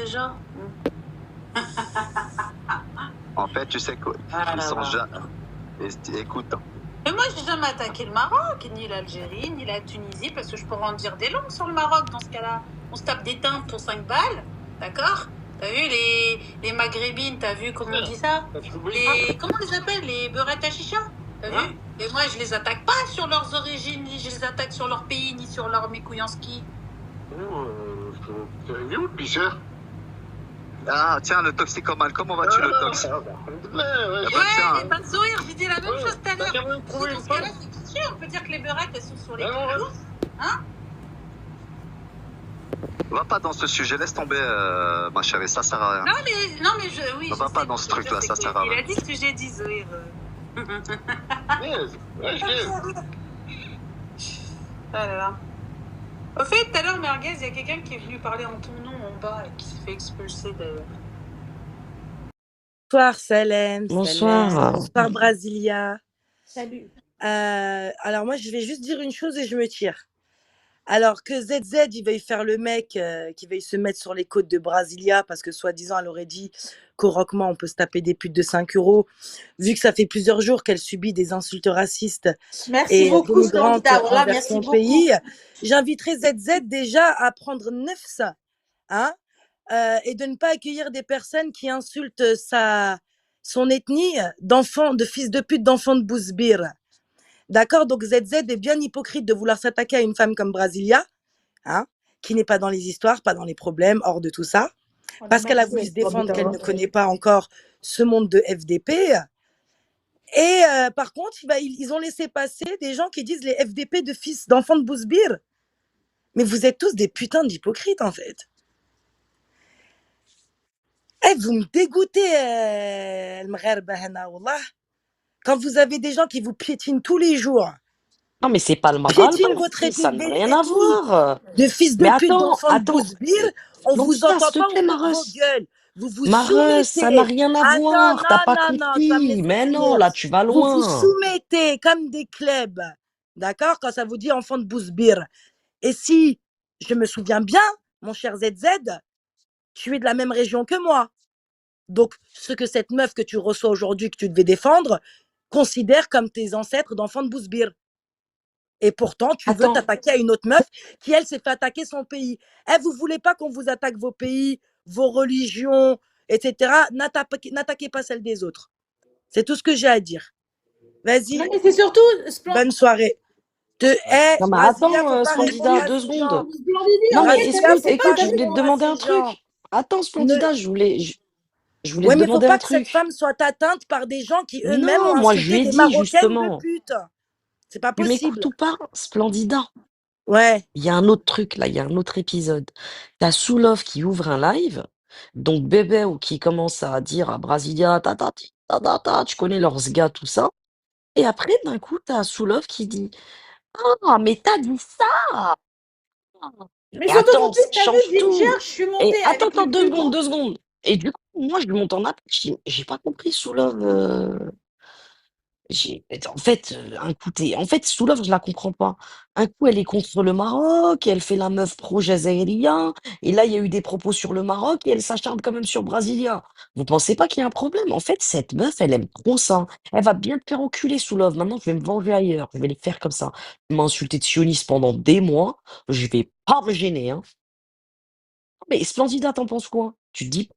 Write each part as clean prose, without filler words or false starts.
déjà. En fait, tu sais qu'ils sont jeunes. Écoute, Mais moi, j'ai jamais attaqué le Maroc, ni l'Algérie, ni la Tunisie, parce que je pourrais en dire des longues sur le Maroc dans ce cas-là. On se tape des teintes pour 5 balles, d'accord? T'as vu les maghrébines, t'as vu comment on dit ça? Comment on les appelle? Les beurettes à chicha? T'as vu? Et moi, je les attaque pas sur leurs origines, ni je les attaque sur leur pays, ni sur leur mécouillanski. ah tiens, le toxicomane, comment vas-tu le tox? Ouais, et pas de sourire, j'ai dit la même chose tout à l'heure. Dans ce cas-là, c'est sûr, on peut dire que les beurettes, elles sont sur les coups. Hein? Va pas dans ce sujet, laisse tomber, ma chérie, ça sert à rien. Non, mais oui. Ne va pas dans ce truc-là, ça sert à rien. Il a dit ce que j'ai dit, Zoïr. Ah là là. Au fait, tout à l'heure, Merguez, il y a quelqu'un qui est venu parler en ton nom en bas et qui s'est fait expulser d'ailleurs. Bonsoir Salem. Bonsoir. Salem. Bonsoir Brasilia. Salut. Alors moi je vais juste dire une chose et je me tire. Alors que ZZ il veuille faire le mec qui veuille se mettre sur les côtes de Brasilia parce que soi-disant elle aurait dit qu'au Roquement on peut se taper des putes de 5 €. Vu que ça fait plusieurs jours qu'elle subit des insultes racistes et beaucoup, dénigrantes Splendida. Voilà, envers merci son beaucoup. pays, j'inviterai ZZ déjà à prendre nefs, hein, et de ne pas accueillir des personnes qui insultent son ethnie d'enfants, de fils de pute, d'enfants de Bouzbir. D'accord? Donc ZZ est bien hypocrite de vouloir s'attaquer à une femme comme Brasilia, hein, qui n'est pas dans les histoires, pas dans les problèmes, hors de tout ça, parce qu'elle a voulu se défendre qu'elle ne connaît pas encore ce monde de FDP. Et par contre, ils ont laissé passer des gens qui disent les FDP de fils d'enfants de Bouzbir. Mais vous êtes tous des putains d'hypocrites, en fait. Eh, vous me dégoûtez, Al-Mgherba hana, wallah. Quand vous avez des gens qui vous piétinent tous les jours, Non, mais c'est pas le piétinent Maroc, votre ça n'a ethnie rien à voir. de fils de Mais pute, attends, d'enfants de Bouzbir, on non, vous ça, entend s'il te pas, plaît, on coupe vos Mareus. gueules. Vous vous Mareus, ça n'a soumettez. rien à Attends, voir, t'as pas non, tu vas me compris. laisser Mais non, finir. là, tu vas Vous vous loin. soumettez comme des klebs, d'accord, quand ça vous dit enfant de Bouzbir. Et si je me souviens bien, mon cher ZZ, tu es de la même région que moi. Donc, ce que cette meuf que tu reçois aujourd'hui, que tu devais défendre, considère comme tes ancêtres d'enfants de Bouzbir. Et pourtant, tu veux Attends, t'attaquer à une autre meuf qui, elle, s'est fait attaquer son pays. Eh, vous voulez pas qu'on vous attaque vos pays, vos religions, etc. N'attaquez pas celles des autres. C'est tout ce que j'ai à dire. Vas-y, Non, mais c'est surtout bonne soirée. non, mais Brasilia, faut attends, pas répondre Splendida, à 2 ces secondes. gens. Non, mais Brasilia, faut écoute, pas je voulais te répondre à demander ces un truc. gens. Attends, Splendida, je voulais te Ouais, mais faut demander un pas que cette truc. femme soit atteinte par des gens qui eux-mêmes ont Non, moi, je lui insulté ai des dit, Marocaines de justement. pute. C'est pas Tu m'écoutes possible. ou pas, Splendida? Ouais. Il y a un autre truc, là, il y a un autre épisode. T'as Soulov qui ouvre un live, donc Bébé ou qui commence à dire à Brasilia, tu connais leurs gars, tout ça. Et après, d'un coup, t'as Soulov qui dit, ah, mais t'as dit ça! Mais Et surtout, en attends, plus, ça t'as change vu, Ginger, tout. je suis Et montée attends, avec le 2 plus secondes, grand. 2 secondes. Et du coup, moi, je lui monte en appel, j'ai pas compris Soulov. En fait, un coup, en fait, Soulov, je la comprends pas. Un coup, elle est contre le Maroc, elle fait la meuf pro-jazairia, et là, il y a eu des propos sur le Maroc, et elle s'acharne quand même sur Brasilia. Vous pensez pas qu'il y a un problème? En fait, cette meuf, elle aime trop ça. Elle va bien te faire enculer, Soulov. Maintenant, je vais me venger ailleurs. Je vais les faire comme ça. Tu m'as insulté de sioniste pendant des mois, je vais pas me gêner, hein. Mais Splendida, t'en penses quoi? Tu te dis pas,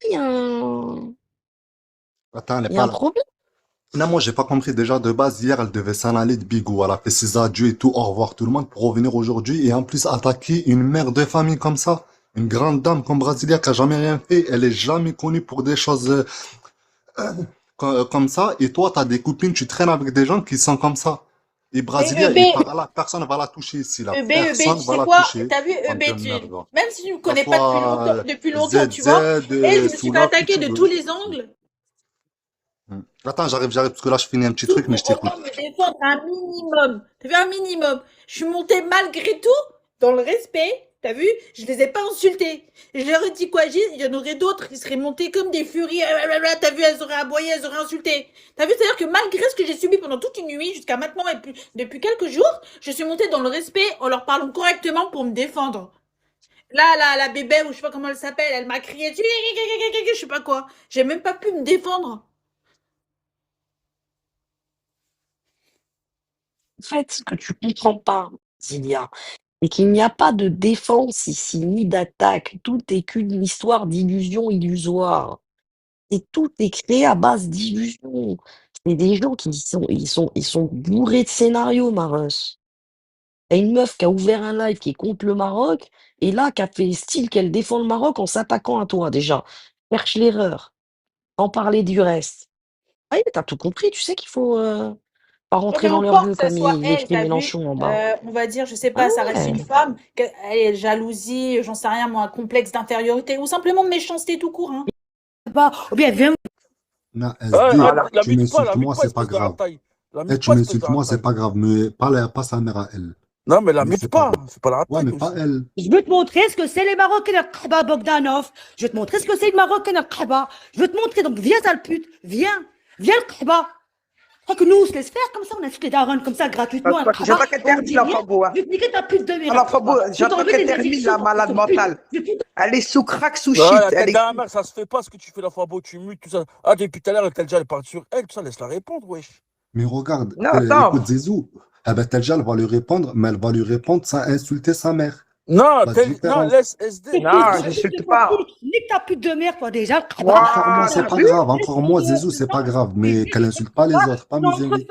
Attends, elle est il y a pas un là. problème? Non, moi, j'ai pas compris. Déjà, de base, hier, elle devait s'en aller de Bigou. Elle a fait ses adieux et tout. Au revoir tout le monde pour revenir aujourd'hui. Et en plus, attaquer une mère de famille comme ça. Une grande dame comme Brasilia qui a jamais rien fait. Elle est jamais connue pour des choses comme ça. Et toi, t'as des copines, tu traînes avec des gens qui sont comme ça. Et Brasilia, EB, il part là. Personne va la toucher ici, là. EB, Personne tu va sais la quoi? toucher. T'as vu, Bande EB, de merde, va. même si tu me Que ça connais pas soit depuis longtemps, tu vois, ZZ, et je me suis fait Soula, qui attaquer tu de veux. tous les angles. Attends, j'arrive, parce que là, je finis un petit Tout truc, mais je pour t'écoute. autant me défendre un minimum. T'as vu, un minimum. Je suis montée malgré tout dans le respect. T'as vu? Je les ai pas insultés. Je leur ai dit quoi? Il y en aurait d'autres qui seraient montés comme des furies. T'as vu? Elles auraient aboyé, elles auraient insulté. T'as vu? C'est-à-dire que malgré ce que j'ai subi pendant toute une nuit, jusqu'à maintenant et depuis quelques jours, je suis montée dans le respect en leur parlant correctement pour me défendre. Là, la bébé, ou je sais pas comment elle s'appelle, elle m'a crié dessus, je sais pas quoi. J'ai même pas pu me défendre. En fait, ce que tu comprends pas, Zilia, c'est qu'il n'y a pas de défense ici, ni d'attaque. Tout est qu'une histoire d'illusion illusoire. Et tout est créé à base d'illusions. C'est des gens qui ils sont bourrés de scénarios, Maros. T'as une meuf qui a ouvert un live qui est contre le Maroc, et là, qui a fait style qu'elle défend le Maroc en s'attaquant à toi, déjà. Cherche l'erreur, sans parler du reste. Ah, t'as tout compris, tu sais qu'il faut pas Ouais, rentrer mais dans leur encore jeu, que ça comme soit il elle, écrit t'as vu, Mélenchon en bas. on va dire, je sais Ah pas, ça reste une ouais. femme, elle est jalousie, j'en sais rien, moi, un complexe d'infériorité, ou simplement méchanceté tout court, hein. Pas. Ou bien, viens. Non, Ah, SD, la tu mute pas, m'insultes moi, c'est pas espèce de grave. rataille. La Eh, mute tu pas, espèce de m'insultes moi, c'est rataille. pas grave. Mais pas sa mère à elle. Non, mais la Mais mute c'est pas pas, grave. fais pas la Ouais, rataille mais toi pas aussi. elle. Je veux te montrer ce que c'est les Marocains al-Qahba, Bogdanov. Je vais te montrer ce que c'est le Marocain al-Qahba. Je veux te montrer, donc viens, sale pute. Viens. Viens le Qahba. Faut que nous, on se laisse faire comme ça, on insulte les darons comme ça gratuitement. J'attends qu'elle termine la Fabo. Je vais te niquer ta pute de merde. Alors, Fabo, j'attends qu'elle termine la malade mentale. Elle est sous crack, sous shit. Ah, la Elle tête est... d'un mère, ça se fait pas ce que tu fais la fois beau, tu mutes, tout ça. Ah, depuis tout à l'heure, Telja, elle parle sur elle, tout ça, laisse-la répondre, wesh. Mais regarde, Non, attends. écoute Zizou. Eh ben, Telja, elle va lui répondre, mais elle va lui répondre sans insulter sa mère. Non, La non, différence. laisse SD. Non, j'insulte pas. Nique ta pute de merde, toi, déjà. Encore moi, Ah, c'est t'as pas vu? grave. Encore moi, Zizou, c'est pas grave. Mais qu'elle insulte pas les autres, pas mes invités.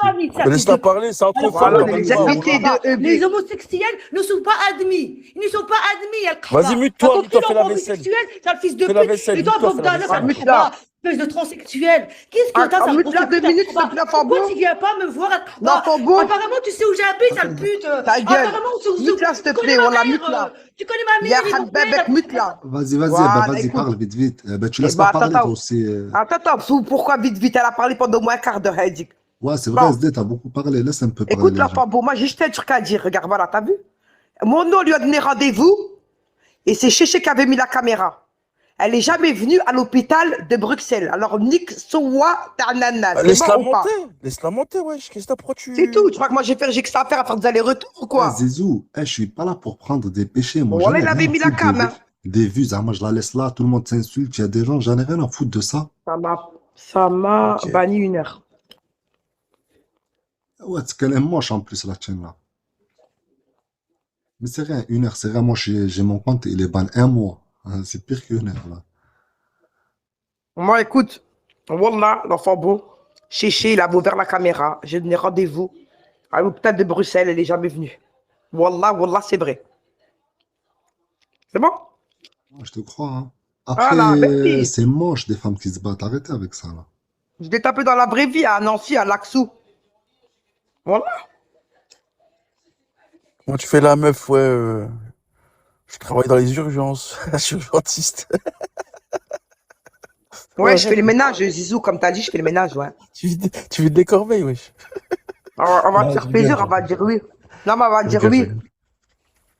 Laisse-la parler, c'est entre Voilà, femmes. les invités de EB. Les homosexuels ne sont pas admis. Ils ne sont pas admis. Vas-y, mute-toi, mute-toi, fais la vaisselle. T'as le fils de Fais la pute. vaisselle, Et toi, mute-toi, fais la Bogdanov, vaisselle. Mute-la. espèce de transsexuel. Qu'est-ce que t'as, Ah, ça mute-la 2 minutes, s'il te plaît, Fabo. Pourquoi tu viens pas me voir à Non, Fabo. Apparemment, tu sais où j'habite, sale pute. Ta gueule. Apparemment, Mute-la, s'il te plaît, on la mute-la. Tu connais ma mère. Ya Hababek, mute-la. Vas-y, vas-y, Voilà, bah, vas-y, écoute. parle vite, vite. Eh ben, tu Eh laisses ben, pas parler, attends. toi aussi. Attends, pourquoi vite, elle a parlé pendant au moins un quart d'heure, elle dit. Ouais, c'est vrai, Bon. SD, t'as beaucoup parlé. Laisse un peu parler. Écoute, les la gens. Fabo, moi, j'ai juste un truc à dire. Regarde, voilà, t'as vu? Mon nom lui a donné rendez-vous et c'est Chéché qui avait mis la caméra. Elle est jamais venue à l'hôpital de Bruxelles. Alors, Nick Sowa Tarnana. C'est Laisse-la bon ou pas? monter, laisse-la monter, wesh. Qu'est-ce que t'as, pourquoi tu. C'est tout. Tu crois que moi, j'ai que ça à faire des allers-retours ou Eh, quoi? Zizou, je suis pas là pour prendre des péchés. Moi, Bon, j'en ai elle avait rien à mis la foutre cam, hein. des vues. Ah, moi, je la laisse là, tout le monde s'insulte. Il y a des gens, j'en ai rien à foutre de ça. Ça m'a Ok. banni 1 heure. Ouais, c'est qu'elle est moche en plus, la tienne là. Mais c'est rien, 1 heure, c'est rien. Moi, j'ai mon compte, il est ban 1 mois. Hein, c'est pire qu'une heure là. Moi, écoute, Wallah, l'enfant beau, Chéché, il a ouvert la caméra. J'ai donné rendez-vous à l'hôpital de Bruxelles. Elle n'est jamais venue. Wallah, c'est vrai. C'est bon? Moi, je te crois. Hein. Voilà, Après, merci. c'est moche des femmes qui se battent. Arrêtez avec ça là. Je l'ai tapé dans la vraie vie à Nancy, à Laxou. Voilà. Moi, tu fais la meuf, ouais. Je travaille dans les urgences. Je suis urgentiste. Ouais, je fais le ménage, Zizou, comme t'as dit, je fais le ménage, ouais. Tu vides des corbeilles, wesh. Alors, on va te Ouais, faire je plaisir, rigole. on va dire oui. Non, mais on va dire Ok, oui. ok.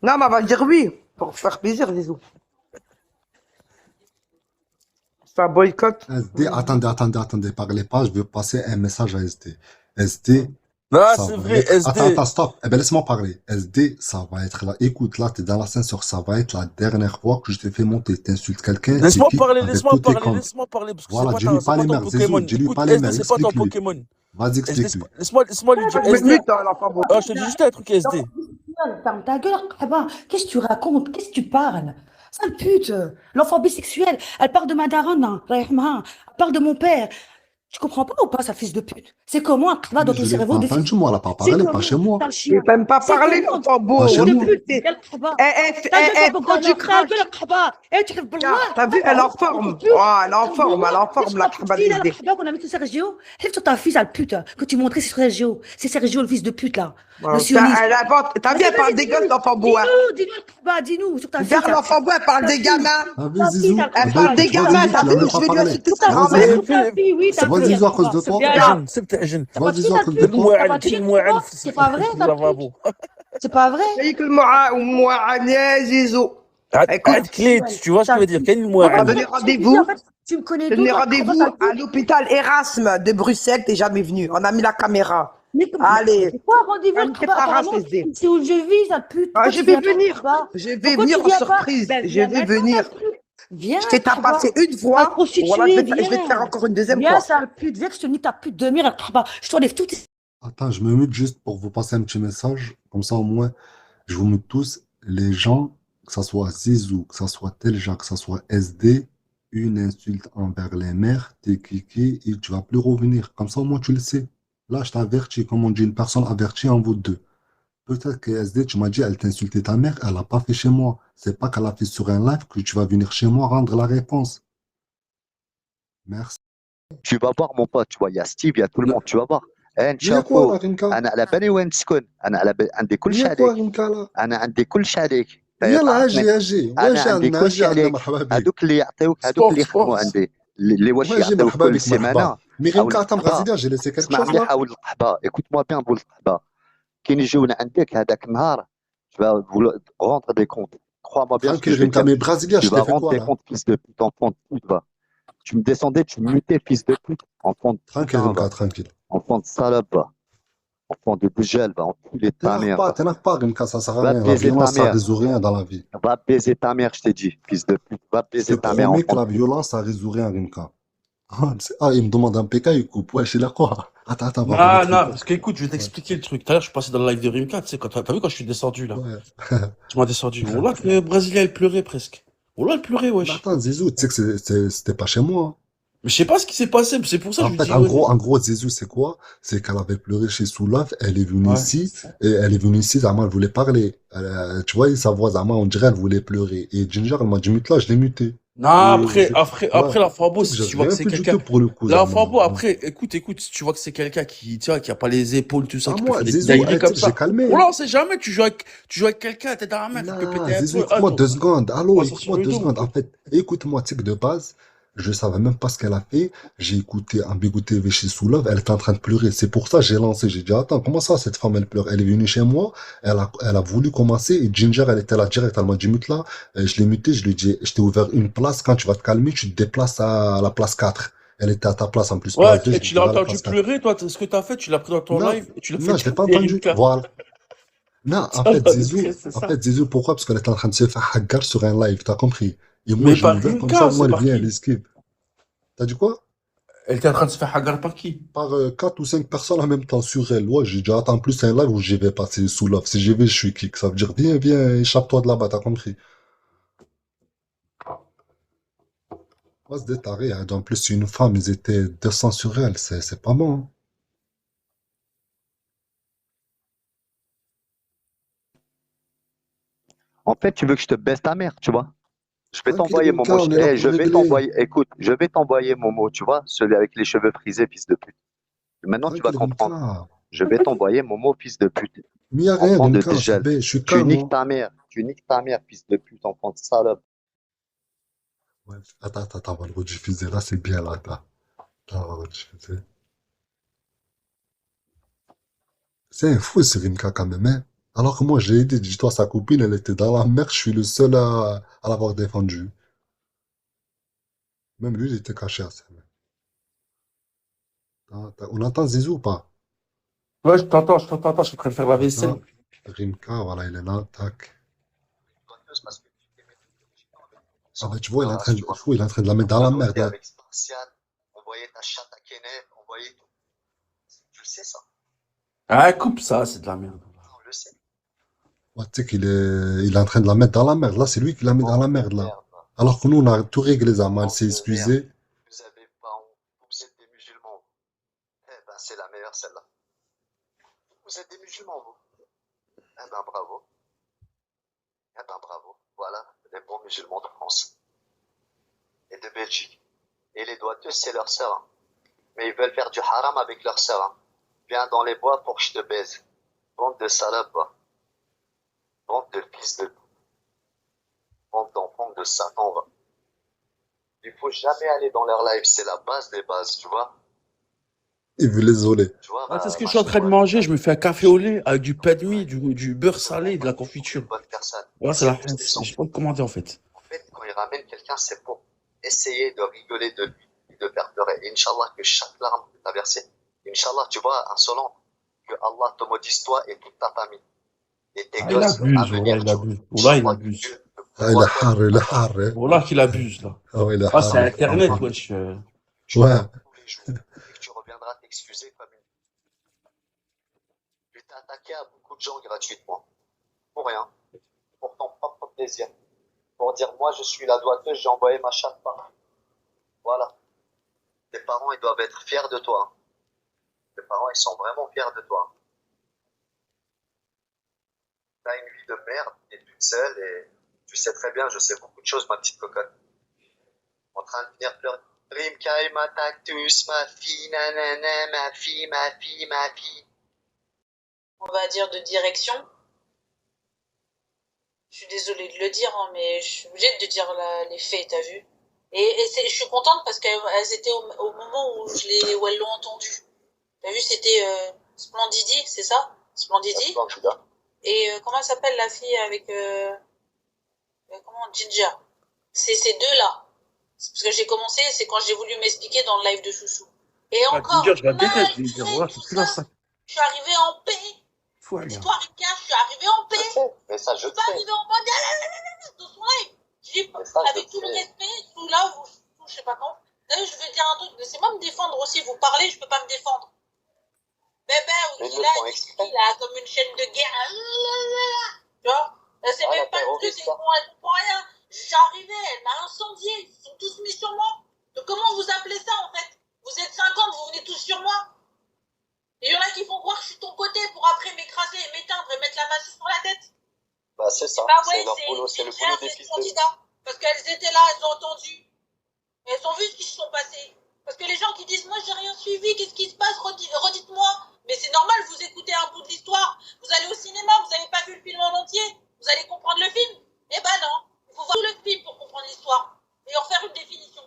Non, mais on va dire oui. Pour faire plaisir, Zizou. C'est un boycott. SD, attendez, parlez pas, je veux passer un message à SD. SD, Non, ça c'est va vrai, être... SD. Attends, stop. Eh ben, laisse-moi parler. SD, ça va être là. Écoute, là, t'es dans l'ascenseur, ça va être la dernière fois que je t'ai fait monter. T'insultes quelqu'un, Laisse-moi tu parler, avec laisse-moi tous tes parler, comptes. laisse-moi parler, parce que Voilà, c'est dis-lui pas pas les ton mères, Pokémon. Zizou, dis-lui Écoute, pas les mères, SD, c'est pas ton explique-lui. Pokémon. Vas-y, SD, explique-lui. laisse-moi lui dire. SD. Mute, l'enfant beau. Oh, je te dis juste un truc, SD. Ferme ta gueule, qu'est-ce que tu racontes? Qu'est-ce que tu parles? Sale pute, l'enfant bisexuel, elle parle de ma daronne, hein, Rahma, elle parle de mon père. Tu comprends pas ou pas, sa fils de pute? C'est comment un travail dans Mais ton je l'ai cerveau pas de entendu, fils? moi, elle a pas C'est parlé, comment, pas chez moi. sale Je chien? vais même pas C'est parler, comment? l'enfant beau. Pas chez De moi. plus, prends du crash. T'as vu, elle en forme. Oh, elle en forme, la carbalisée. qu'on a mis sur Sergio. Lève sur ta fille, sale pute, que tu montrais sur Sergio. C'est Sergio, le fils de pute, là. Le sioniste. Elle invente. T'as vu, elle parle des gosses, l'enfant beau. hein. Dis-nous, sur ta fille. Vers l'enfant beau, elle parle des gamins. Ah, vas-y, Zizou. Elle parle des gamins, t'as vu, je vais lui insulter sa Vas-y, grand-mère. Zizou. Ta fille, oui, ta Vas-y, fille. Zizou, à cause de toi. Jeune, c'est jeune. Vas-y, Zizou, à cause de toi. C'est pas vrai, ta pute. C'est pas vrai. C'est que moi, Zizou. Arrête, clé, tu vois ce que je veux dire. Quel On va moi donner rendez-vous. En fait, tu me connais Je d'où, donner toi, rendez-vous comment ça à l'hôpital Erasme de Bruxelles, t'es jamais venu. On a mis la caméra. Mais comme, Allez, c'est quoi rendez-vous le niquer Kaaba? ta race, Apparemment, SD. c'est où je vis, ça pute. Ah, Pourquoi je tu vais viens pas, venir. Kaaba? Je vais Pourquoi venir tu en viens pas? surprise. Ben, Je viens vais maintenant, venir. sale pute. Viens, Je t'ai Kaaba. tapassé une Sale fois. Voilà, prostituée, je vais te faire viens. encore une deuxième Viens, fois. sale pute. Viens que je te nique ta pute de mire, Kaaba. Je t'enlève tout. Attends, je me mute juste pour vous passer un petit message. Comme ça, au moins, je vous mute tous. Les gens, que ça soit Zizou, que ça soit Telja, que ça soit SD, une insulte envers les mères, t'es kické et tu vas plus revenir. Comme ça, au moins, tu le sais. Là, je t'avertis, comme on dit, une personne avertie en vous deux. Peut-être que SD, tu m'as dit, elle t'a insulté ta mère, elle l'a pas fait chez moi. C'est pas qu'elle a fait sur un live que tu vas venir chez moi rendre la réponse. Merci. Tu vas voir, mon pote, tu vois, il y a Steve, il y a tout le لا monde, tu vas voir. إيه، هي كوا نشوفوا. ريمكا انا على بالي وين تسكن، انا عندي كل شيء هي كوا عليك. ريمكا لا انا عندي كل شيء عليك، يلا تعرفني. اجي انا واجي عندي عندنا كل شيء اجي عندنا عليك. مرحبا بك هذوك اللي يعطيوك، هذوك سبورت اللي يخدموا سبورت. عندي، اللي واش واجي يعطيوك مرحبا كل بك سيمانه. مرحبا مي او ريمكا تاع القحبه، برازيليا جي ليسي كيلكو اسمع شوز مليح، لا او القحبه، ايكوت موا بيان بول القحبه. كي يجيونا عندك هذاك النهار، tu vas rendre des comptes. Crois-moi bien ce que ترانكيل je vais ريمكا dire. مي برازيليا Tu je vas t'ai fait rendre quoi des là comptes, fils de pute, enfant de pute, va. Tu me descendais, tu me mutais, fils de pute, enfant de ترانكيل putain, ريمكا va. ترانكيل Enfant de salope, va. Enfant de dégel, va. Enculé de ta mère, va. t'énerve pas ريمكا ça sert à Va rien la baiser ta violence ça mère. résout rien dans la vie Va baiser ta mère, je t'ai dit, fils de pute. Va je te baiser ta mère, promets que enfant de la pute. violence ça résout rien Rimka. Ah, il me demande un PK, il coupe. Ouais, c'est là quoi? Attends, on va Non, remettre non, Rimka. parce que écoute, je vais Ouais, t'expliquer le truc. Tout à l'heure, je suis passé dans le live de Rimka, tu sais, t'as vu quand je suis descendu là? ouais. Tu m'as descendu. Oh là, le Brésilien, il pleurait presque. Oh là, il pleurait, Mais wesh. attends, Zizou, tu sais que c'était pas chez moi. Mais je sais pas ce qui s'est passé, c'est pour ça que En je lui fait, dis, ouais. en gros, Zizou, c'est quoi? C'est qu'elle avait pleuré chez Soulaf, elle est venue Ouais. ici, et elle est venue ici, Zama, elle voulait parler. Tu vois, sa voix, Zama, on dirait, elle voulait pleurer. Et Ginger, elle m'a dit, mute là, je l'ai muté. Non, Et ouais. après la Fabo, Tu sais que si tu j'avais vois que rien c'est fait du quelqu'un. tout pour le coup, La Zama. Fabo, après, écoute, si tu vois que c'est quelqu'un qui, tu vois, qui a pas les épaules, tout ça, Ah, qui peut moi, faire des Zizou, dingueries tu sais comme que j'ai ça. calmé, Oh hein. là, on sait jamais, tu joues avec quelqu'un, t'es dans la main, faut que Là, péter un Zizou, peu. Ah, écoute-moi toi, 2 secondes. on Allô, va sortir écoute-moi le 2 secondes. dos. En fait, écoute-moi, tu sais que de base, je savais même pas ce qu'elle a fait. J'ai écouté un Bigou TV chez Soulave, elle était en train de pleurer. C'est pour ça que j'ai lancé. J'ai dit, attends, comment ça, cette femme, elle pleure? Elle est venue chez moi, elle a voulu commencer, et Ginger, elle était là direct, elle m'a dit, mute là. Je l'ai muté, je lui ai dit, je t'ai ouvert une place, quand tu vas te calmer, tu te déplaces à la place 4. Elle était à ta place, en plus, Ouais, place 2, et je lui ai tu dit, l'as va à la entendu place 4. pleurer, toi, ce que t'as fait, tu l'as pris dans ton Non, live et tu l'as fait non, je l'ai pas taper entendu. Rimka. Voilà. Non, Ça va le stress, c'est En ça. fait, Zizou, pourquoi? Parce qu'elle était en train de se faire hagar sur un live, t'as compris? Et moi, Mais je l'ai par ouvert comme ça, Rimka, moi, c'est elle par vient, elle qui? esquive. T'as dit quoi? Elle était en train de se faire hagar par qui? Par 4 ou 5 personnes en même temps sur elle. Ouais, j'ai dit, attends, en plus, c'est un live où j'y vais passer sous l'offre. Si j'y vais, je suis kick. Ça veut dire, viens, viens, échappe-toi de là-bas, t'as compris? Moi, c'est des tarés, hein. En plus, c'est une femme, ils étaient 200 sur elle. C'est pas bon, hein. En fait, tu veux que je te baisse ta mère, tu vois. Je vais Tranquille, t'envoyer Rimka, Momo. on est là Eh, pour je vais régler. t'envoyer. Écoute, je vais t'envoyer Momo, tu vois, celui avec les cheveux frisés, fils de pute. Maintenant, tu vas Tranquille, comprendre. Rimka. Je vais t'envoyer Momo, fils de pute. Mais y a rien, Enfant de Rimka, ça dégel. va, je suis Tu calme, niques moi. ta mère. Tu niques ta mère, fils de pute, enfant de salope. Ouais. Attends, on va le rediffuser. Là, c'est bien, là, attends. Attends, on va le rediffuser. C'est un fou, ce Rimka, quand même, hein. Alors que moi, j'ai aidé, dis-toi, sa copine, elle était dans la merde, je suis le seul à l'avoir défendu. Même lui, il était caché à ça. On entend Zizou ou pas? Ouais, je t'entends, je suis en train de faire la vaisselle. Attends, Rimka, voilà, il est là, tac. Ah bah tu vois, il est en train de la mettre dans la merde, hein. Avec Spartiate, envoyer ta chatte à Kenneth, envoyer tout. Tu le sais, ça. Ah, coupe ça, c'est de la merde. On le sait. Ouais, tu sais il est en train de la mettre dans la merde. Là, c'est lui qui la met dans la merde, là. Alors que nous, on a tout réglé, Zama. Elle s'est excusée. Vous avez pas honte. Vous êtes des musulmans. Eh ben, c'est la meilleure, celle-là. Vous êtes des musulmans, vous. Eh ben, bravo. Eh ben, bravo. Voilà, les bons musulmans de France. Et de Belgique. Et les doigteux, c'est leur sœur, hein. Mais ils veulent faire du haram avec leur sœur, hein. Viens dans les bois pour que je te baise. Bande de salopes, va. Bande de fils de... Bande d'enfants de Satan, va. Il faut jamais aller dans leur live, c'est la base des bases, tu vois. Il veut les isoler. Tu vois, Ah, c'est ce que je suis en train de manger. Je me fais un café au lait avec du pain de mie, du beurre salé et de la confiture. bonne personne. Ouais, c'est la fin. J'ai pas commandé en fait. En fait, quand il ramène quelqu'un, c'est pour essayer de rigoler de lui, de faire pleurer. Et Inch'Allah, que chaque larme que tu as versée, Inch'Allah, tu vois, insolent, que Allah te maudisse toi et toute ta famille. Et tes Ah, il gosses à abuse, Wallah, venir, il abuse. Wallah, il j'envoie abuse. Dieu te Ah, il est pourvoie toi et hard, toute il ta est famille. hard. Hein. Wallah qu'il abuse, là. Ah, ouais, il est Ah, c'est hard. Internet, wesh. Tu Ouais. dors tous les jours et que tu reviendras t'excuser comme une... Tu t'es attaqué à beaucoup de gens gratuitement. Pour rien. Pour ton propre plaisir. Pour dire, moi, je suis la doigteuse, j'ai envoyé ma chatte par. Voilà. Tes parents, ils doivent être fiers de toi. Tes parents, ils sont vraiment fiers de toi. T'as une vie de merde, t'es toute seule et tu sais très bien, je sais beaucoup de choses, ma petite cocotte. En train de venir pleurer. Rimka, il m'attaque tous, ma fille, nanana, ma fille, ma fille, ma fille. On va dire de direction. Je suis désolée de le dire, hein, mais je suis obligée de dire les faits, t'as vu. Et je suis contente parce qu'elles étaient au moment où où elles l'ont entendu. T'as vu, c'était Splendidi, c'est ça? Splendidi. Et comment elle s'appelle la fille avec comment Ginger. C'est ces deux-là. Parce que j'ai commencé, c'est quand j'ai voulu m'expliquer dans le live de Chouchou. Et Ah, encore, Ginger, je la déteste, Ginger. malgré Voilà, tout c'est plus la ça, sac. je suis arrivée en paix. Fou, elle, Dis-toi, Rika, je suis arrivée en paix. Je sais, mais ça, Je je suis pas sais. arrivée en mode dans son live. Je dis, Mais ça, avec je tout le sais. respect, tout là, tout, je sais pas quand. D'ailleurs, je vais dire un truc, laissez-moi me défendre aussi. Vous parlez, je peux pas me défendre. Bébé, Mais il ils le a font dit exprès. là, comme une chaîne de guerre. Tu vois? C'est Ah, même la pas le truc, terroriste, là. elle comprend rien. Je suis arrivée, elle m'a incendié. Ils sont tous mis sur moi. Donc, comment vous appelez ça en fait? Vous êtes 50, vous venez tous sur moi. Et il y en a qui font croire que je suis de ton côté pour après m'écraser et m'éteindre et mettre la masse sur la tête. Bah, c'est ça. Bah C'est ouais, leur boulot, c'est le boulot des fils de. candidats. Parce qu'elles étaient là, elles ont entendu. Et elles ont vu ce qui se sont passés. Parce que les gens qui disent, moi j'ai rien suivi, qu'est-ce qui se passe, redites-moi. Mais c'est normal, vous écoutez un bout de l'histoire. Vous allez au cinéma, vous n'avez pas vu le film en entier. Vous allez comprendre le film. Eh ben non. Il faut voir tout le film pour comprendre l'histoire. Et en faire une définition.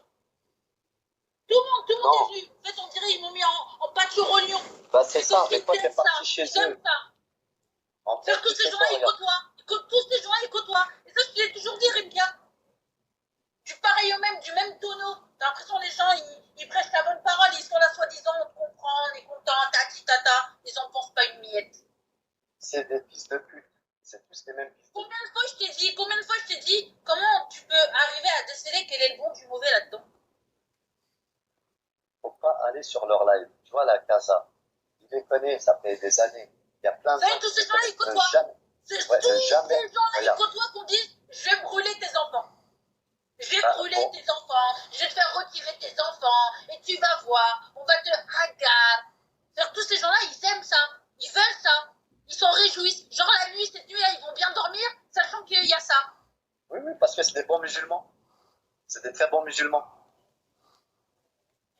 Tout le monde est vu. En fait, on dirait qu'ils m'ont mis en pâture au lion. Bah, c'est ça, mais Ils toi, t'es aiment ça. parti chez Ils aiment eux. ça. En fait, Faire que tu ces sais gens-là, quoi, ils regarde. côtoient. Tous ces gens-là, ils côtoient. Et ça, je te l'ai toujours dit, Rimka. Du pareil au même, du même tonneau. T'as l'impression que les gens, ils prêchent la bonne parole, ils sont là soi-disant, on te comprend, on est content, tati tata. Ils en pensent pas une miette. C'est des fils de pute. C'est tous les mêmes fils de pute. Combien de fois je t'ai dit, comment tu peux arriver à déceler quel est le bon du mauvais là-dedans? Faut pas aller sur leur live. Tu vois, la casa. Il les connaît, ça fait des années. Il y a plein de Vous savez, gens tous qui ces les gens-là, connaissent. ils côtoient. Jamais. Ouais, Tous jamais. ces gens-là, ils Regarde. côtoient qu'on dise, je vais brûler tes enfants. Je vais Bah, brûler bon. tes enfants, je vais te faire retirer tes enfants, et tu vas voir, on va te hagar. Tous ces gens-là, ils aiment ça, ils veulent ça, ils s'en réjouissent. Genre la nuit, cette nuit-là, ils vont bien dormir, sachant qu'il y a ça. Oui, oui, parce que c'est des bons musulmans. C'est des très bons musulmans.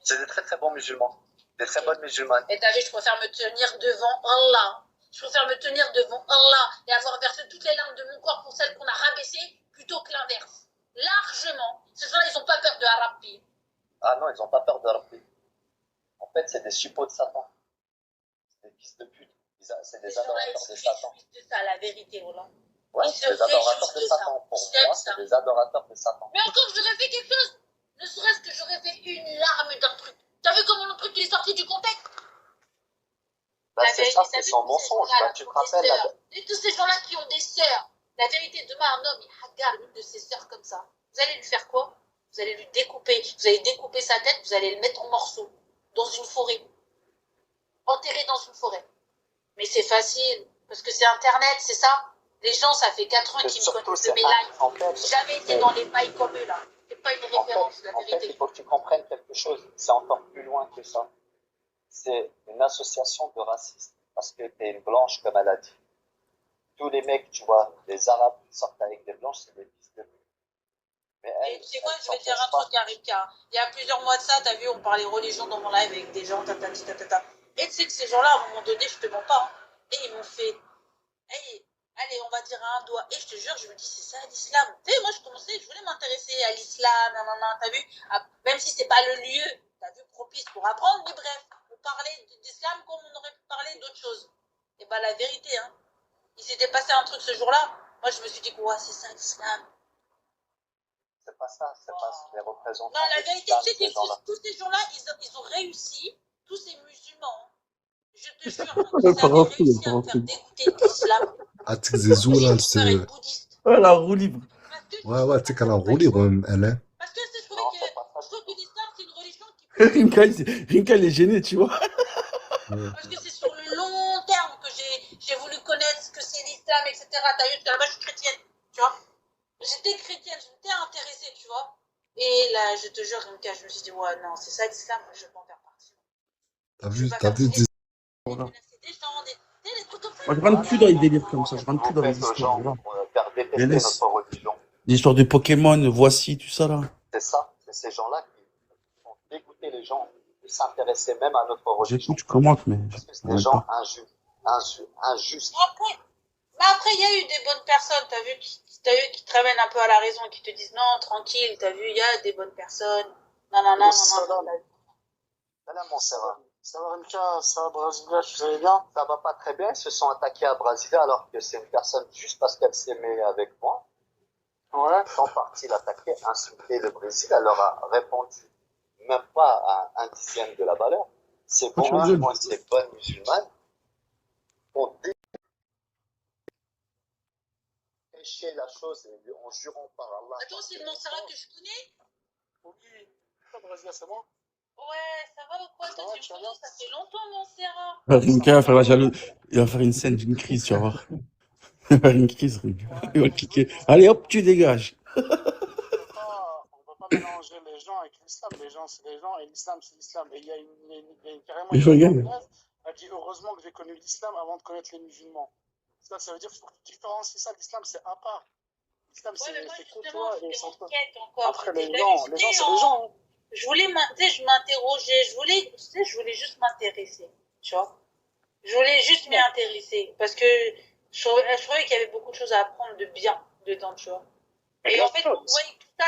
C'est des très très bons musulmans. Des très bonnes musulmanes. Et t'as vu, je préfère me tenir devant Allah. Je préfère me tenir devant Allah et avoir versé toutes les larmes de mon corps pour celles qu'on a rabaissées, plutôt que l'inverse. Largement. Ces gens-là, ils n'ont pas peur de Arabi. Ah non, ils n'ont pas peur de Rabbi. En fait, c'est des suppôts de Satan. C'est des fils de pute. C'est des Ces gens-là, ils adorateurs se de Satan. réjouissent de ça, la vérité, Roland. Ouais, Ils c'est se des adorateurs réjouissent de de ça. Satan. Pour Ils aiment moi, ça. c'est des adorateurs de Satan. Mais encore, j'aurais fait quelque chose. Ne serait-ce que j'aurais fait une larme d'un truc. T'as vu comment le truc il est sorti du contexte? Bah, La c'est vérité, ça, t'as c'est vu son tous ces mensonge. gens-là Bah, tu qui te ont des rappelles sœurs. là. Et tous ces gens-là qui ont des sœurs. La vérité, demain, un homme, il regarde une de ses sœurs comme ça. Vous allez lui faire quoi? Vous allez lui découper. Vous allez découper sa tête, vous allez le mettre en morceaux. Dans une forêt. Enterré dans une forêt. Mais c'est facile. Parce que c'est Internet, c'est ça? Les gens, ça fait 4 ans C'est qu'ils me surtout, connaissent de c'est mes lives. en fait, J'ai jamais été dans les pailles comme eux, là. C'est pas une référence, la en fait, il vérité. faut que tu comprennes quelque chose. C'est encore plus loin que ça. C'est une association de racistes. Parce que t'es une blanche, comme elle a dit. Tous les mecs, tu vois, les arabes qui sortent avec des blanches, c'est des fils de pute. Mais Et elle, tu sais quoi, elle je vais s'en te dire cache un pas. truc, Arika. Il y a plusieurs mois de ça, t'as vu, on parlait religion dans mon live avec des gens, tatati, tatata. Et tu sais que ces gens-là, à un moment donné, je te mens pas, hein, et ils m'ont fait, hey, allez, on va dire à un doigt. Et je te jure, je me dis, c'est ça l'islam. Tu sais, moi, je voulais m'intéresser à l'islam, nanana, t'as vu, même si c'est pas le lieu, t'as vu, propice pour apprendre, mais bref, on parlait d'islam comme on aurait pu parler d'autres choses. Et bah, la vérité, hein, il s'était passé un truc ce jour-là. Moi, je me suis dit, ouais, c'est ça l'islam. C'est pas ça, c'est pas les représentants. Non, la de vérité, l'islam, tu sais ces que gens-là. tous ces gens-là, ils ont réussi, tous ces musulmans, Je te jure, quand ils avaient réussi à me faire dégoûter de l'islam, Atik Zezou, là, j'ai elle tout faire se... être bouddhiste. Ouais, la roue libre. Parce que Ouais, ouais, tu sais qu'elle a roulé, ouais, elle est. Parce que je Non, trouvais c'est pas ça. que l'islam, c'est une religion qui Rinka, il est gêné, tu vois. Ouais. Parce que c'est sur le long terme que j'ai voulu connaître ce que c'est l'islam, etc. T'as vu, parce que là-bas, je suis chrétienne, tu vois. J'étais chrétienne, j'étais intéressée, tu vois. Et là, je te jure, Rimka, je me suis dit, ouais, non, c'est ça l'islam, je vais pas en faire partie. T'as vu, Voilà. Menacer des gens, des trucs comme ça. Moi, je rentre plus dans les délires comme ça. Je rentre plus dans les Vous faites aux histoires. gens, Voilà. faire Les détester laisse. notre religion. L'histoire de Pokémon, voici, tout ça là. C'est ça. C'est ces gens-là qui font dégoûter les gens de s'intéresser même à notre religion. J'écoute, je commente, mais Parce que c'est je des ne gens pas. injustes. Mais après, il y a eu des bonnes personnes, t'as vu, qui te ramènent un peu à la raison, qui te disent, non, tranquille, t'as vu, il y a des bonnes personnes. Non. Salam, mon Serra. Ça va, Rimka, ça va, Brasilia, tu allez bien? Ça va pas très bien, ils se sont attaqués à Brasilia alors que c'est une personne juste parce qu'elle s'aimait avec moi. Ouais. Ils sont partis l'attaquer, insulter le Brésil, elle leur a répondu même pas à un dixième de la valeur. C'est Moi, bon je veux musulmans, c'est bonnes musulmanes. On dépêché la chose en jurant par Allah. Attends, c'est le Montserrat que je connais? Oui, ça, Brasilia, c'est moi. Ouais, ça va ou quoi? Toi, tu me connais, ça fait longtemps, Montserrat. Rinka va faire la jalouse. Il va faire une scène d'une crise, tu vas voir. Il va faire une crise, Rinka. Il va cliquer. Allez hop, tu dégages. On ne peut pas mélanger les gens avec l'islam. Les gens, c'est les gens et l'islam, c'est l'islam. Et il y a carrément Il une regarde. anglaise, elle dit heureusement que j'ai connu l'islam avant de connaître les musulmans. Ça veut dire qu'il faut que tu différencies ça. L'islam, c'est à part. L'islam, Ouais, mais moi, c'est justement, côtoie et j'étais en sans quête encore. Après, les gens, c'est les gens. Je voulais, je m'interrogeais, je voulais juste m'intéresser, tu vois. Je voulais juste m'y intéresser parce que je trouvais qu'il y avait beaucoup de choses à apprendre de bien dedans, tu vois. Et en fait, on voyait tout ça,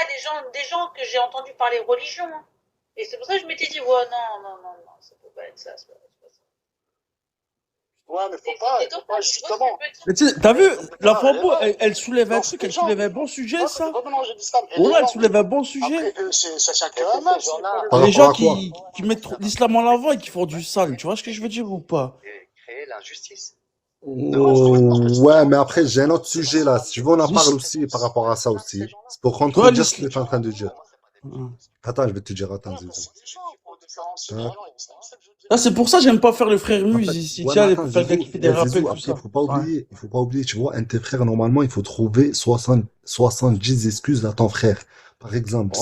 des gens que j'ai entendu parler religion. Hein. Et c'est pour ça que je m'étais dit, ouais, non, ça peut pas être ça, c'est pas ça. Ouais, mais faut pas, justement. Mais tu sais, t'as vu, la Fabo, elle soulève un truc, elle soulève un bon sujet, ça. Oh là, elle soulève un bon sujet. Après, ça tient que à main, Par Les rapport gens à quoi? qui mettent l'islam en avant et qui font du sale, tu vois ce que je veux dire ou pas? Et créer l'injustice. Ouais, mais après, j'ai un autre sujet là. Si tu veux, on en parle aussi par rapport à ça aussi. C'est pour contredire ce que tu es en train de dire. Attends, je vais te dire, attends, Zizou. Là, c'est pour ça que j'aime pas faire le frère Muse ici. Ouais, Tiens, mais les attends, frères Zizou, qui fait des rappels, Zizou, tout après, ça. il faut pas oublier, tu vois, un de tes frères, normalement, il faut trouver 70 excuses à ton frère. Par exemple,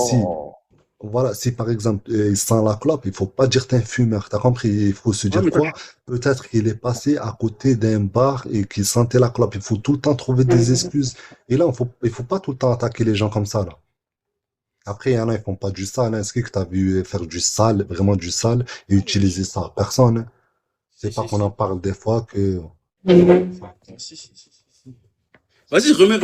si par exemple, il sent la clope, il faut pas dire t'es un fumeur, t'as compris? Il faut se dire mais quoi? Peut-être qu'il est passé à côté d'un bar et qu'il sentait la clope. Il faut tout le temps trouver des excuses. Et là, il faut pas tout le temps attaquer les gens comme ça, là. Après, il y en a, ils font pas du sale. Est-ce que t'as vu faire du sale, vraiment du sale, et utiliser ça? Personne, hein. C'est pas qu'on en parle des fois que... Vas-y, remets.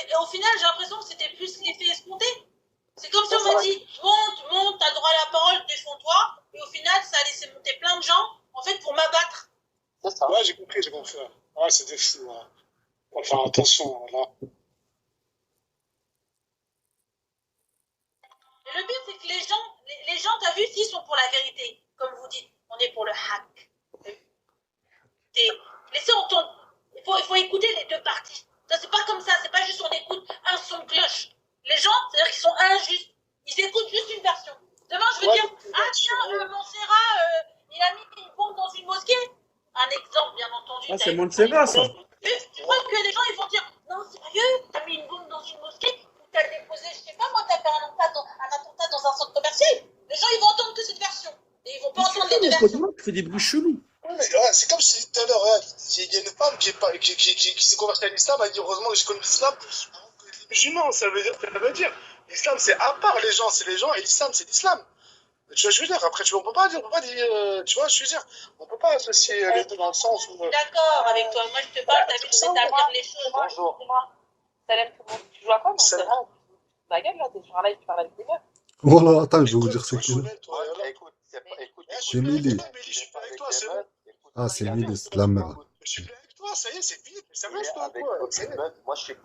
Et au final, j'ai l'impression que c'était plus l'effet escompté. C'est comme si on m'a dit, monte, t'as le droit à la parole, défends-toi. Et au final, ça a laissé monter plein de gens, en fait, pour m'abattre. C'est ça. Ouais, j'ai compris. Ouais, c'est des fous. On va faire attention, là. Et le pire, c'est que les gens, t'as vu, s'ils sont pour la vérité, comme vous dites, on est pour le hack. Laissez entendre. Il faut écouter les deux parties. Ça, c'est pas comme ça, c'est pas juste on écoute un son de cloche. Les gens, c'est-à-dire qu'ils sont injustes. Ils écoutent juste une version. Demain, je veux dire, tiens, Montserrat, il a mis une bombe dans une mosquée. Un exemple, bien entendu. Ah, c'est Montserrat, ça. Tu crois que les gens, ils vont dire, non, sérieux, t'as mis une bombe dans une mosquée, ou t'as déposé, je sais pas, moi, t'as fait un attentat dans un centre commercial. Les gens, ils vont entendre que cette version. Et ils vont pas entendre les deux versions. Tu fais des bruits chelous. Ouais, c'est comme si tout à l'heure, il y a une femme qui s'est convertie à l'islam, elle dit heureusement que j'ai connu l'islam. Les musulmans, ça veut dire, l'islam c'est à part les gens, c'est les gens, et l'islam c'est l'islam. Tu vois, je veux dire, après, on peut pas dire, tu vois, je veux dire, on peut pas associer les deux dans le sens où. D'accord avec toi, moi je te parle, t'as vu, je vais t'établir les choses. Bonjour. Salam tout le monde. Tu joues à quoi, mon frère? Ta gueule, là, t'es sur un live, tu parles avec des meufs. Voilà, attends, je vais vous dire ce qu'il est. Écoute, C'est Milly. Je suis pas avec toi, c'est bon. Ah, c'est Milly, c'est de la merde. Je suis plus avec toi, ça y est, c'est fini. Ça reste toi, quoi. Moi, je suis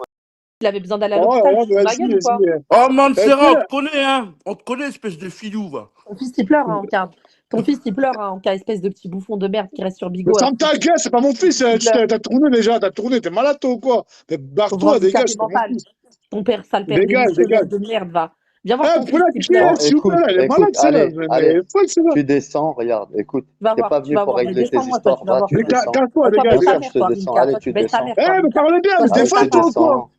Il avait besoin d'aller à l'hôpital, tu te fous de ma gueule ou quoi? Oh, Montserrat, on te connaît, hein. On te connaît, espèce de filou, va. Ton fils, il pleure, hein, regarde. Ton fils, il pleure hein, en cas espèce de petit bouffon de merde qui reste sur Mais Bigo. ferme ta gueule, c'est pas mon fils. Il Tu pleure. t'as tourné déjà, t'as tourné. T'es malade, toi ou quoi? Mais Pauvre barre-toi, dégage, handicapé c'est pas mon mental. fils. Ton père, sale père Dégage, démissionnel dégage. de merde, va. Viens voir Eh, ton vous pouvez fils la qui quitter, pleure. Bon, s'il vous plaît, écoute, elle est écoute, malade, celle-là. allez, Mais elle allez, est folle, celle-là. tu descends, regarde, écoute, Tu vas t'es pas voir, tu venu vas pour voir. Mais régler tes descends-moi, toi, histoires, tu vas va, voir tu Mais toi. descends. casse-toi, Toi, dégage, baisse ta D'accord, dégage. je mère, te toi, descends, Rimka. allez, Toi, tu tu baisses ta descends. mère, Eh, toi, mais Rimka. parle bien, Toi, se baisse Allez, ta défends, tu mère. toi ou quoi? descends,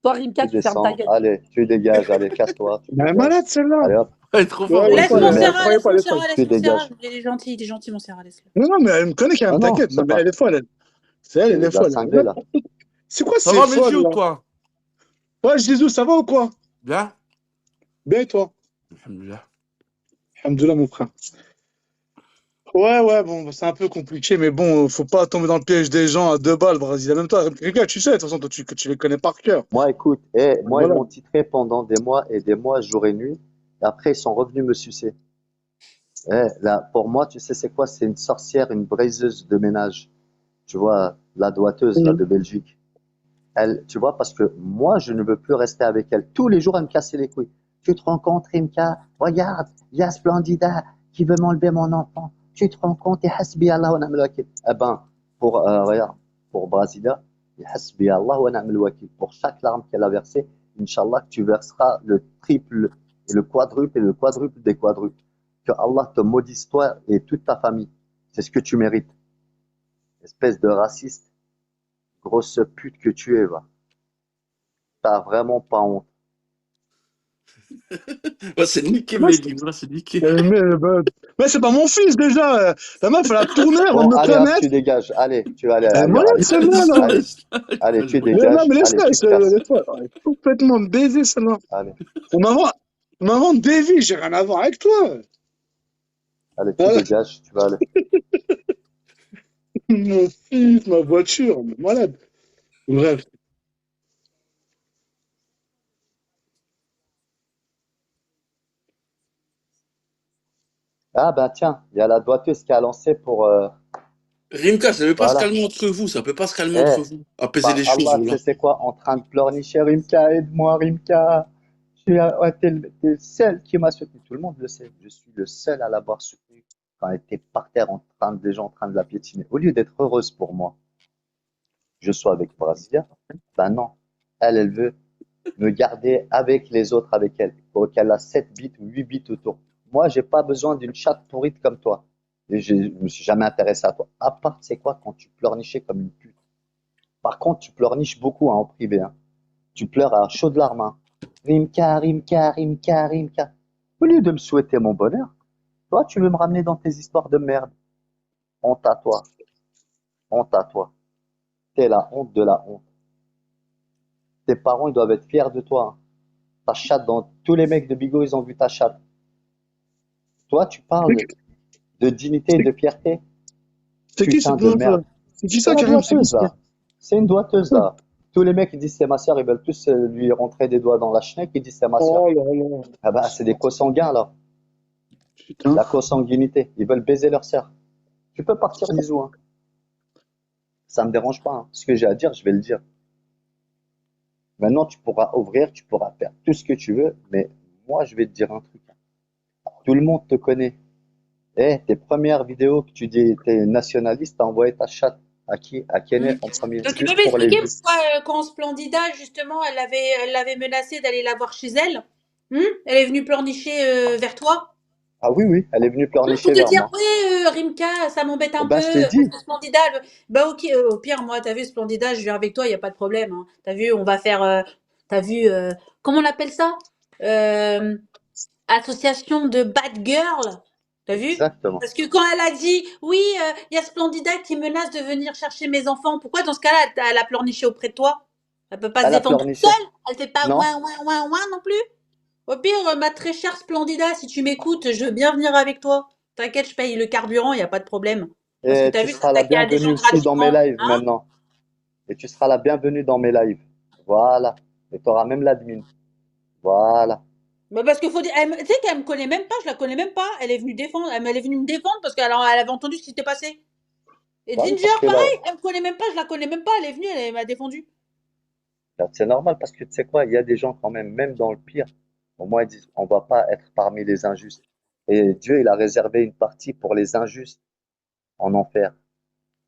Toi, Rimka, tu tu fermes ta descends, gueule. allez, tu dégages, allez, casse-toi, tu Mais elle est dégages. malade, celle-là. Allez hop, Elle est trop Ouais, forte, ouais, fils Laisse de folle, merde, croyez pas, elle est folle. Laisse tu Montserrat. dégages. Il est gentil, Montserrat, laisse-le. Non, non, mais elle me connaît quand même, Non, non, t'inquiète. Non, ça mais va. elle est folle, elle. C'est elle, elle est C'est la folle. cinglée, là. C'est quoi Ça ces va, Messi, folles, ou là? quoi? Ouais, Jésus, ça va ou quoi? Bien? Bien, et toi? Alhamdoulilah. Alhamdoulilah, mon frère. Ouais, ouais, bon, c'est un peu compliqué, mais bon, faut pas tomber dans le piège des gens à 2 balles, Brésil. Même toi, Rika, tu sais, de toute façon, toi, que tu les connais par cœur. Moi, écoute, moi, ils Voilà. m'ont titré pendant des mois et des mois, jour et nuit. Et après, ils sont revenus me sucer. Là, pour moi, tu sais, c'est quoi? C'est une sorcière, une briseuse de ménage. Tu vois, la doigteuse, là, de Belgique. Elle, tu vois, parce que moi, je ne veux plus rester avec elle. Tous les jours, elle me cassait les couilles. Tu te rends compte, Rimka? Regarde, il y a Splendida qui veut m'enlever mon enfant. Tu te rends compte? Et hasbi Allah wa ni'mal wakil. Eh ben, regarde, pour Brasilia, et hasbi Allah wa ni'mal wakil. Pour chaque larme qu'elle a versée, Inch'Allah, que tu verseras le triple et le quadruple des quadruples. Que Allah te maudisse toi et toute ta famille. C'est ce que tu mérites. Espèce de raciste, grosse pute que tu es, va. T'as vraiment pas honte. Ouais, c'est niqué, Moi, Mehdi. Voilà, c'est niqué. mais c'est pas mon fils, déjà. La meuf, elle a tourné avant Bon, de me allez, hop, tu connaître. dégages. Allez, tu vas aller Elle est ailleurs. malade, Allez, celle-là, Laisse-la, là. allez, laisse-la. allez, tu Mais non, dégages. mais Allez, laisse-la, tu te casses. elle est folle. Elle est complètement baisée, celle-là. Allez, On m'invente des vies, j'ai rien à voir avec toi. allez, tu Voilà. dégages. Tu vas aller. Mon fils, ma voiture, on est malade. Bref. Ah, ben tiens, il y a la doigteuse qui a lancé pour. Rimka, ça ne peut pas se Voilà. calmer entre vous. Ça peut pas se calmer Eh, entre vous. Apaiser par les choses, Allah, tu voilà. sais c'est quoi? En train de pleurnicher. Rimka, aide-moi, Rimka. Ouais, t'es le seul qui m'a soutenu. Tout le monde le sait. Je suis le seul à l'avoir soutenu quand elle était par terre des gens en train de la piétiner. Au lieu d'être heureuse pour moi, je sois avec Brasilia. Ben non. Elle veut me garder avec les autres, avec elle. Pour qu'elle a 7 bits ou 8 bits autour. Moi, j'ai pas besoin d'une chatte pourrite comme toi. Et je me suis jamais intéressé à toi. À part, c'est quoi, quand tu pleurnichais comme une pute. Par contre, tu pleurniches beaucoup hein, en privé. Hein. Tu pleures à chaudes larmes. Hein. Rimka, Rimka, Rimka, Rimka. Au lieu de me souhaiter mon bonheur, toi, tu veux me ramener dans tes histoires de merde. Honte à toi. Honte à toi. T'es la honte de la honte. Tes parents, ils doivent être fiers de toi. Hein. Ta chatte, tous les mecs de Bigo, ils ont vu ta chatte. Toi, tu parles de dignité et de fierté. C'est qui Putain cette de meuf là? merde. C'est qui C'est ça, la Karim? C'est qui doigteuse, ça? là. C'est une doigteuse, là. Tous les mecs, ils disent c'est ma sœur, ils veulent tous lui rentrer des doigts dans la schneck, ils disent c'est ma sœur. Oh là là. Ah bah, c'est des consanguins, là. Putain. La consanguinité. Ils veulent baiser leur sœur. Tu peux partir, Zizou, hein. Ça me dérange pas, hein. Ce que j'ai à dire, je vais le dire. Maintenant, tu pourras ouvrir, tu pourras faire tout ce que tu veux, mais moi, je vais te dire un truc. Tout le monde te connaît. Tes premières vidéos que tu dis t'es nationaliste, t'as envoyé ta chatte à qui? À Kenneth en premier, Donc, tu peux juste pour les m'expliquer vues. pourquoi, quand Splendida, justement, elle l'avait menacée d'aller la voir chez elle? Elle est venue pleurnicher vers toi? Ah oui, oui, elle est venue Pour pleurnicher te vers dire, moi. ouais, Rimka, ça m'embête un Ben, peu, je t'ai parce dit. que Splendida, bah ok, au pire, moi, t'as vu, Splendida, je viens avec toi, il n'y a pas de problème. Hein. T'as vu, on va faire, t'as vu, comment on appelle ça? Euh, Association de bad girl. T'as vu? Exactement. Parce que quand elle a dit, oui, il y a Splendida qui menace de venir chercher mes enfants, pourquoi dans ce cas-là, elle a pleurniché auprès de toi? Elle peut pas se Elle a défendre toute pleurniché. seule? Elle fait pas Non? ouin, ouin, ouin, ouin non plus? Au pire, ma très chère Splendida, si tu m'écoutes, je veux bien venir avec toi. T'inquiète, je paye le carburant, il n'y a pas de problème. Parce que Et t'as tu vu, seras la s'attaquer à des bienvenue gens aussi dans mes gratuitement, lives hein? maintenant. Et tu seras la bienvenue dans mes lives. Voilà. Et tu auras même l'admin. Voilà. Bah parce qu'il faut dire, tu sais qu'elle me connaît même pas, je la connais même pas. Elle est venue défendre, elle est venue me défendre parce qu'elle elle avait entendu ce qui s'était passé. Et Bah oui, Ginger, parce que là, pareil, elle me connaît même pas, je la connais même pas, elle est venue, elle m'a défendu. c'est normal parce que tu sais quoi, il y a des gens quand même, même dans le pire, au moins ils disent, on va pas être parmi les injustes. Et Dieu, il a réservé une partie pour les injustes en enfer.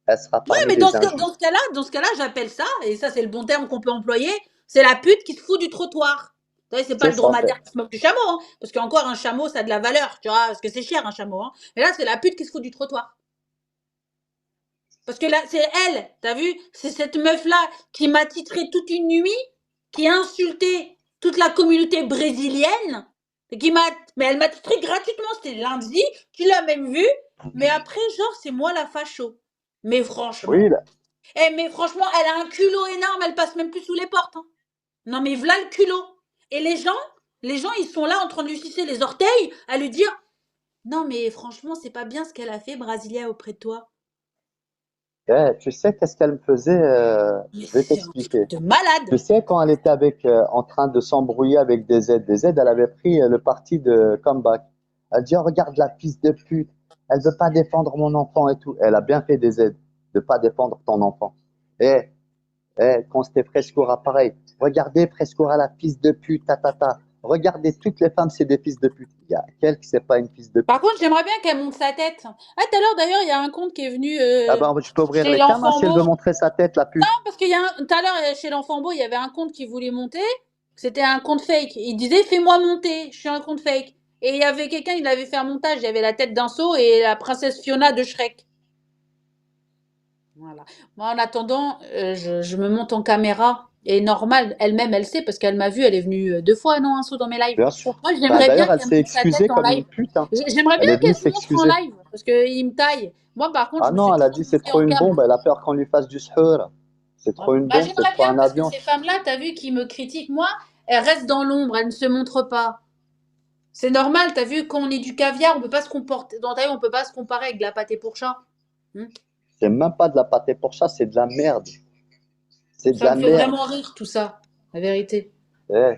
Elle sera Ouais, parmi mais les dans injustes. ce cas-là, j'appelle ça, et ça c'est le bon terme qu'on peut employer, c'est la pute qui se fout du trottoir. Tu vois, c'est pas C'est le ça. dromadaire qui se moque du chameau, hein, parce qu'encore un chameau, ça a de la valeur, tu vois, parce que c'est cher un chameau. Hein. Mais là, c'est la pute qui se fout du trottoir. Parce que là, c'est elle, t'as vu? C'est cette meuf-là qui m'a titré toute une nuit, qui a insulté toute la communauté brésilienne, et qui m'a, mais elle m'a titré gratuitement, c'était lundi, tu l'as même vu, mais après, genre, c'est moi la facho. Mais Oui, franchement, mais franchement, elle a un culot énorme, elle passe même plus sous les portes. Hein. Non, mais voilà le culot. Et les gens, ils sont là en train de lui sucer les orteils, à lui dire, non, mais franchement, c'est pas bien ce qu'elle a fait, Brasilia, auprès de toi. tu sais qu'est-ce qu'elle me faisait? Mais Je vais c'est un truc t'expliquer. de Tu malade. sais, quand elle était en train de s'embrouiller avec des Z, elle avait pris le parti de comeback. Elle dit, oh, regarde la fils de pute, elle veut pas défendre mon enfant et tout. Elle a bien fait Z, de pas défendre ton enfant. Et, quand c'était Frescura, pareil. Regardez Frescura, la fils de pute, ta. Regardez, toutes les femmes, c'est des fils de pute. Il y a quelle qui c'est pas une fils de Par pute? contre, j'aimerais bien qu'elle monte sa tête. Ah, tout à l'heure, d'ailleurs, il y a un compte qui est venu Ah ben, tu peux ouvrir chez les cams, hein, l'enfant si elle veut beau. montrer sa tête, la pute. Non, parce qu'il y a tout à l'heure, chez l'enfant beau, il y avait un compte qui voulait monter. C'était un compte fake. Il disait, fais-moi monter, je suis un compte fake. Et il y avait quelqu'un, il avait fait un montage. Il y avait la tête d'un saut et la princesse Fiona de Shrek. Voilà. Moi, en attendant, je me monte en caméra. Et normal, elle-même, elle sait, parce qu'elle m'a vu, elle est venue 2 fois, non, un saut dans mes lives. Bien sûr. Moi, Bah, j'aimerais bien d'ailleurs, elle qu'elle s'est monte sa tête excusée en comme live. une pute, hein. J'aimerais bien Elle est venue qu'elle se montre en s'excuser. live, parce qu'il me taille. Moi, par contre, Ah je me fais non, elle a toujours dit c'est montrer trop en une bombe, cam. elle a peur qu'on lui fasse du suhur. C'est trop une Bah, bombe, c'est j'aimerais trop bien, un parce que avion. ces femmes-là, t'as vu, qui me critiquent, moi, elles restent dans l'ombre, elles ne se montrent pas. C'est normal, t'as vu, quand on est du caviar, on peut pas se comporter, dans ta vie, on peut pas se comparer avec de la pâté pour chat. Hmm. C'est même pas de la pâté pour chat, c'est de la merde. C'est de Ça la me fait merde. vraiment rire, tout ça, la vérité.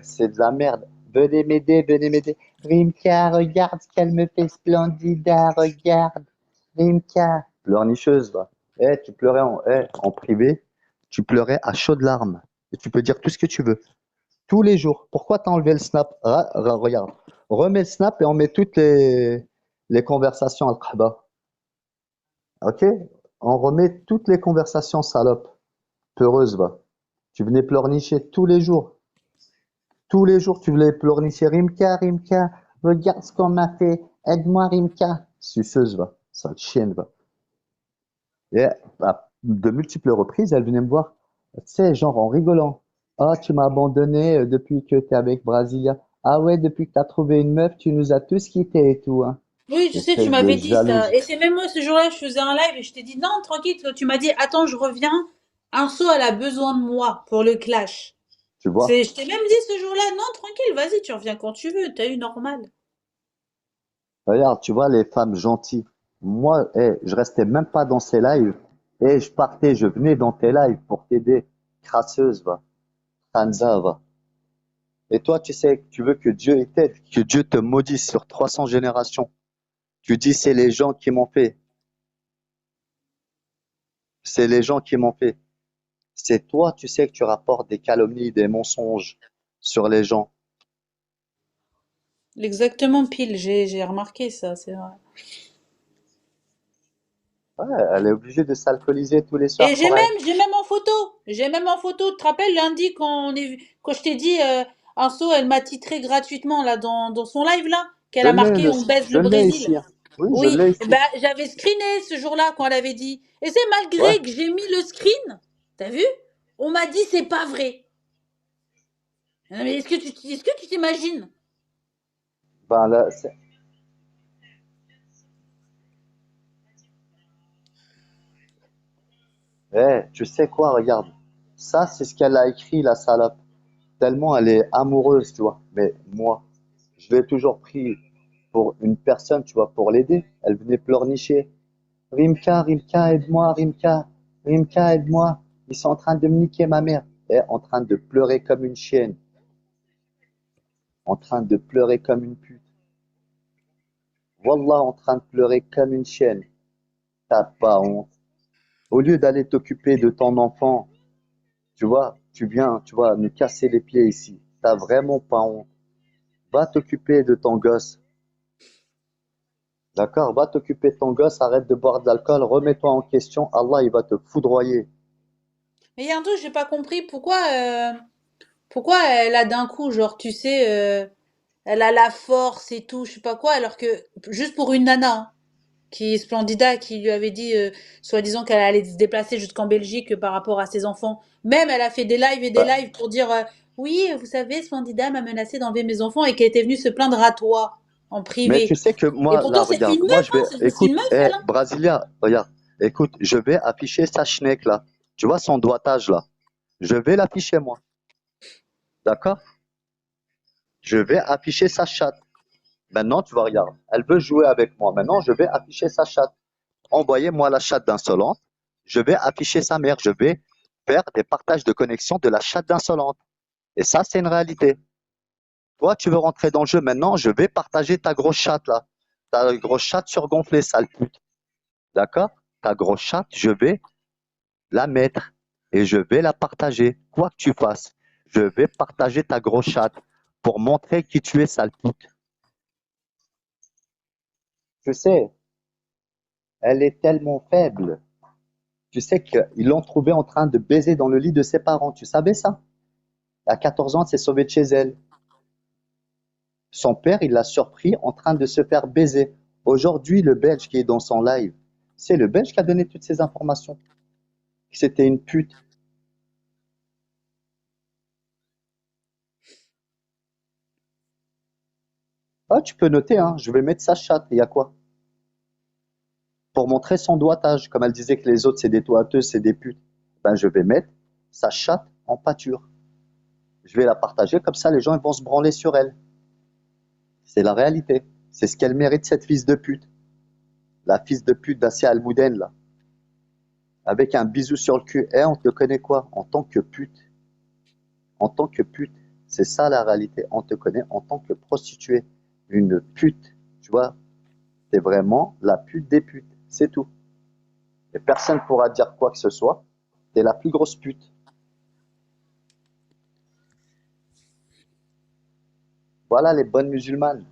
C'est de la merde. Venez m'aider, venez m'aider. Rimka, regarde ce qu'elle me fait, Splendida, regarde. Rimka. Pleurnicheuse, va. Tu pleurais en privé, tu pleurais à chaudes larmes. Et tu peux dire tout ce que tu veux. Tous les jours. Pourquoi t'as enlevé le snap? Regarde. Remets le snap et on met toutes les conversations al-Qahba. Ok? On remet toutes les conversations salope. Peureuse, va. Tu venais pleurnicher tous les jours. Tous les jours, tu voulais pleurnicher. Rimka, Rimka, regarde ce qu'on m'a fait. Aide-moi, Rimka. Suceuse, va. Sale chienne, va. Et à de multiples reprises, elle venait me voir. Tu sais, genre en rigolant. Ah, tu m'as abandonné depuis que tu es avec Brasilia. Ah ouais, depuis que tu as trouvé une meuf, tu nous as tous quittés et tout, hein. Oui, je sais, tu Espèce de m'avais dit ça. jalouse. Et c'est même moi, ce jour-là, je faisais un live et je t'ai dit, non, tranquille, tu m'as dit, attends, je reviens. Un saut, elle a besoin de moi pour le clash. Tu vois? Je t'ai même dit ce jour-là, non, tranquille, vas-y, tu reviens quand tu veux, t'as eu normal. Regarde, tu vois les femmes gentilles. Moi, je restais même pas dans ces lives. Et je partais, je venais dans tes lives pour t'aider. Crasseuse, va. Hanza, va. Et toi, tu sais, tu veux que Dieu t'aide, que Dieu te maudisse sur 300 générations. Tu dis, c'est les gens qui m'ont fait. C'est les gens qui m'ont fait. C'est toi, tu sais que tu rapportes des calomnies, des mensonges sur les gens. Exactement pile, j'ai remarqué ça, c'est vrai. Ouais, elle est obligée de s'alcooliser tous les Et soirs pour elle. j'ai même en photo, j'ai même en photo. Tu te rappelles lundi quand je t'ai dit, Anso, elle m'a titré gratuitement là dans son live là, qu'elle Je a l'ai, marqué on baise je le l'ai Brésil. ici, hein. Oui, je Oui, l'ai eh ici. ben, j'avais screené ce jour-là quand elle avait dit. Et c'est Ouais. malgré que j'ai mis le screen, t'as vu? On m'a dit c'est pas vrai. Non, mais est-ce que tu t'imagines? Ben là, tu sais quoi, regarde. Ça, c'est ce qu'elle a écrit, la salope. Tellement elle est amoureuse, tu vois. Mais moi, je l'ai toujours pris pour une personne, tu vois, pour l'aider. Elle venait pleurnicher. Rimka, Rimka, aide-moi, Rimka. Rimka, aide-moi. Ils sont en train de me niquer ma mère. Et en train de pleurer comme une chienne. En train de pleurer comme une pute. Wallah, en train de pleurer comme une chienne. T'as pas honte. Au lieu d'aller t'occuper de ton enfant, tu vois, tu viens, tu vois, nous casser les pieds ici. T'as vraiment pas honte. Va t'occuper de ton gosse. D'accord? Va t'occuper de ton gosse, arrête de boire de l'alcool, remets-toi en question. Allah, il va te foudroyer. Mais il y a un truc, j'ai pas compris pourquoi elle a d'un coup, genre, tu sais, elle a la force et tout, je sais pas quoi, alors que juste pour une nana, hein, qui est Splendida, qui lui avait dit, soi-disant qu'elle allait se déplacer jusqu'en Belgique par rapport à ses enfants. Même elle a fait des lives et des Bah, lives pour dire, oui, vous savez, Splendida m'a menacé d'enlever mes enfants et qu'elle était venue se plaindre à toi en mais tu privé. sais que Et moi, là, pourtant, c'est regarde, une moi, meuf, je hein, vais, c'est juste une écoute, meuf, elle, hein. Brasilia, regarde, écoute, je vais afficher sa schneck, là. Tu vois son doigtage, là. Je vais l'afficher, moi. D'accord? Je vais afficher sa chatte. Maintenant, tu vas regarder. Elle veut jouer avec moi. Maintenant, je vais afficher sa chatte. Envoyez-moi la chatte d'insolente. Je vais afficher sa mère. Je vais faire des partages de connexion de la chatte d'insolente. Et ça, c'est une réalité. Toi, tu veux rentrer dans le jeu maintenant, je vais partager ta grosse chatte là. Ta grosse chatte surgonflée, sale pute. D'accord? Ta grosse chatte, je vais la mettre et je vais la partager. Quoi que tu fasses, je vais partager ta grosse chatte pour montrer qui tu es, sale pute. Tu sais, elle est tellement faible. Tu sais qu'ils l'ont trouvée en train de baiser dans le lit de ses parents. Tu savais ça? À 14 ans, elle s'est sauvée de chez elle. Son père, il l'a surpris en train de se faire baiser. Aujourd'hui, le Belge qui est dans son live, c'est le Belge qui a donné toutes ces informations. Que c'était une pute. Ah, tu peux noter, hein, je vais mettre sa chatte. Il y a quoi? Pour montrer son doigtage. Comme elle disait que les autres, c'est des toiteuses, c'est des putes. Ben, je vais mettre sa chatte en pâture. Je vais la partager, comme ça, les gens ils vont se branler sur elle. C'est la réalité. C'est ce qu'elle mérite, cette fils de pute. La fils de pute d'Assia Almouden, là. Avec un bisou sur le cul. Eh, on te connaît quoi? En tant que pute. En tant que pute. C'est ça la réalité. On te connaît en tant que prostituée. Une pute. Tu vois? T'es vraiment la pute des putes. C'est tout. Et personne ne pourra dire quoi que ce soit. T'es la plus grosse pute. Voilà les bonnes musulmanes.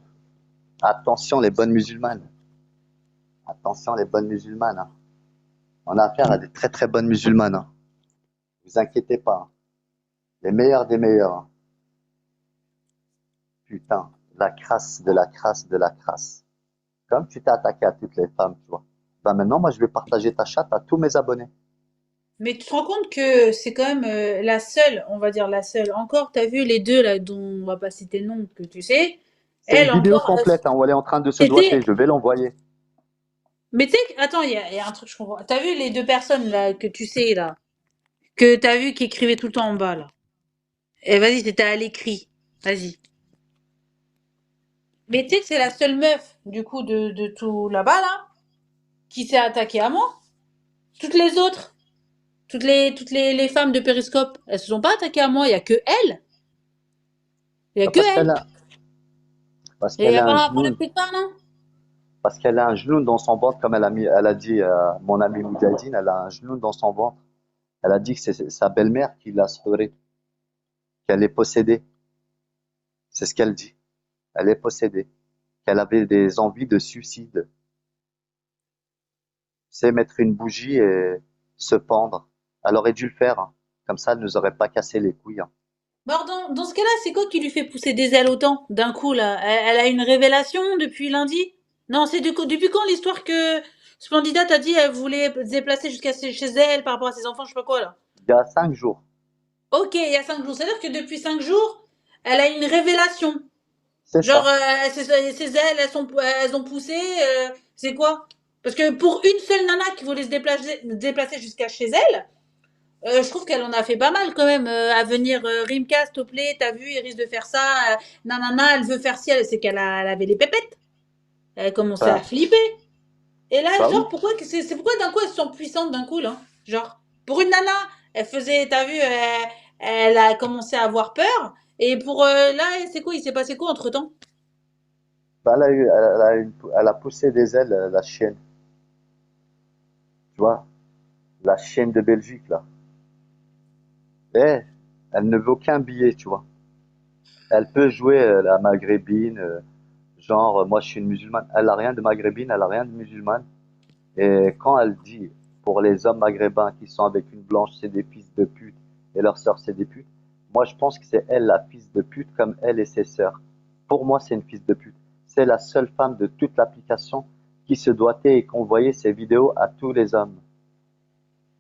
Attention les bonnes musulmanes. Attention les bonnes musulmanes, hein. On a affaire à des très très bonnes musulmanes, hein. Vous inquiétez pas, hein. Les meilleurs des meilleurs, hein. Putain, la crasse de la crasse de la crasse. Comme tu t'es attaqué à toutes les femmes, tu vois. Ben maintenant, moi, je vais partager ta chatte à tous mes abonnés. Mais tu te rends compte que c'est quand même la seule, on va dire la seule. Encore, t'as vu les deux là dont on va pas citer le nom, que tu sais. C'est une Elle vidéo encore, complète, hein, où elle est en train de se c'était. doiter. Je vais l'envoyer. Mais tu sais, attends, il y a un truc que je comprends. T'as vu les deux personnes là que tu sais là, que t'as vu qui écrivaient tout le temps en bas là. Et vas-y, c'était à l'écrit. Vas-y. Mais tu sais que c'est la seule meuf du coup de tout là-bas là qui s'est attaquée à moi. Toutes les autres, toutes les femmes de Périscope, elles se sont pas attaquées à moi. Il y a que elle. Il y a Ben, que elle. parce Et il qu'elle y a a un pas de genou, plus tard, non? parce qu'elle a un genou dans son ventre, comme elle a dit, mon amie Moudjahidine, elle a un genou dans son ventre. Elle a dit que c'est sa belle-mère qui l'a sauvée, qu'elle est possédée. C'est ce qu'elle dit. Elle est possédée. Qu'elle avait des envies de suicide. C'est mettre une bougie et se pendre. Elle aurait dû le faire, hein. Comme ça, elle nous aurait pas cassé les couilles, hein. Bon, dans ce cas-là, c'est quoi qui lui fait pousser des ailes autant d'un coup là? Elle a une révélation depuis lundi? Non, c'est depuis quand l'histoire que Splendida t'a dit elle voulait se déplacer jusqu'à chez elle par rapport à ses enfants, je sais pas quoi là. Il y a 5 jours. Ok, il y a 5 jours. C'est-à-dire que depuis 5 jours, elle a une révélation. C'est Genre, ça. ses ailes, elles ont poussé. C'est quoi? Parce que pour une seule nana qui voulait se déplacer jusqu'à chez elle, je trouve qu'elle en a fait pas mal quand même à venir. Rimka, s'il te plaît, t'as vu, il risque de faire ça. Nanana, elle veut faire ci, c'est elle avait les pépettes. Elle commençait à Bah, flipper. Et là, bah oui. genre, c'est pourquoi d'un coup elles sont puissantes d'un coup là? Genre, pour une nana, elle faisait, t'as vu, elle a commencé à avoir peur. Et pour là, c'est quoi? Il s'est passé quoi entre temps? Bah, elle a poussé des ailes, la chienne. Tu vois, la chienne de Belgique, là. Eh, elle ne vaut qu'un billet, tu vois. Elle peut jouer la maghrébine, Genre, moi je suis une musulmane. Elle a rien de maghrébine, elle a rien de musulmane. Et quand elle dit pour les hommes maghrébins qui sont avec une blanche, c'est des fils de pute, et leurs sœurs, c'est des putes, moi je pense que c'est elle la fils de pute comme elle et ses sœurs. Pour moi, c'est une fils de pute. C'est la seule femme de toute l'application qui se doitait et qu'envoyait ses vidéos à tous les hommes.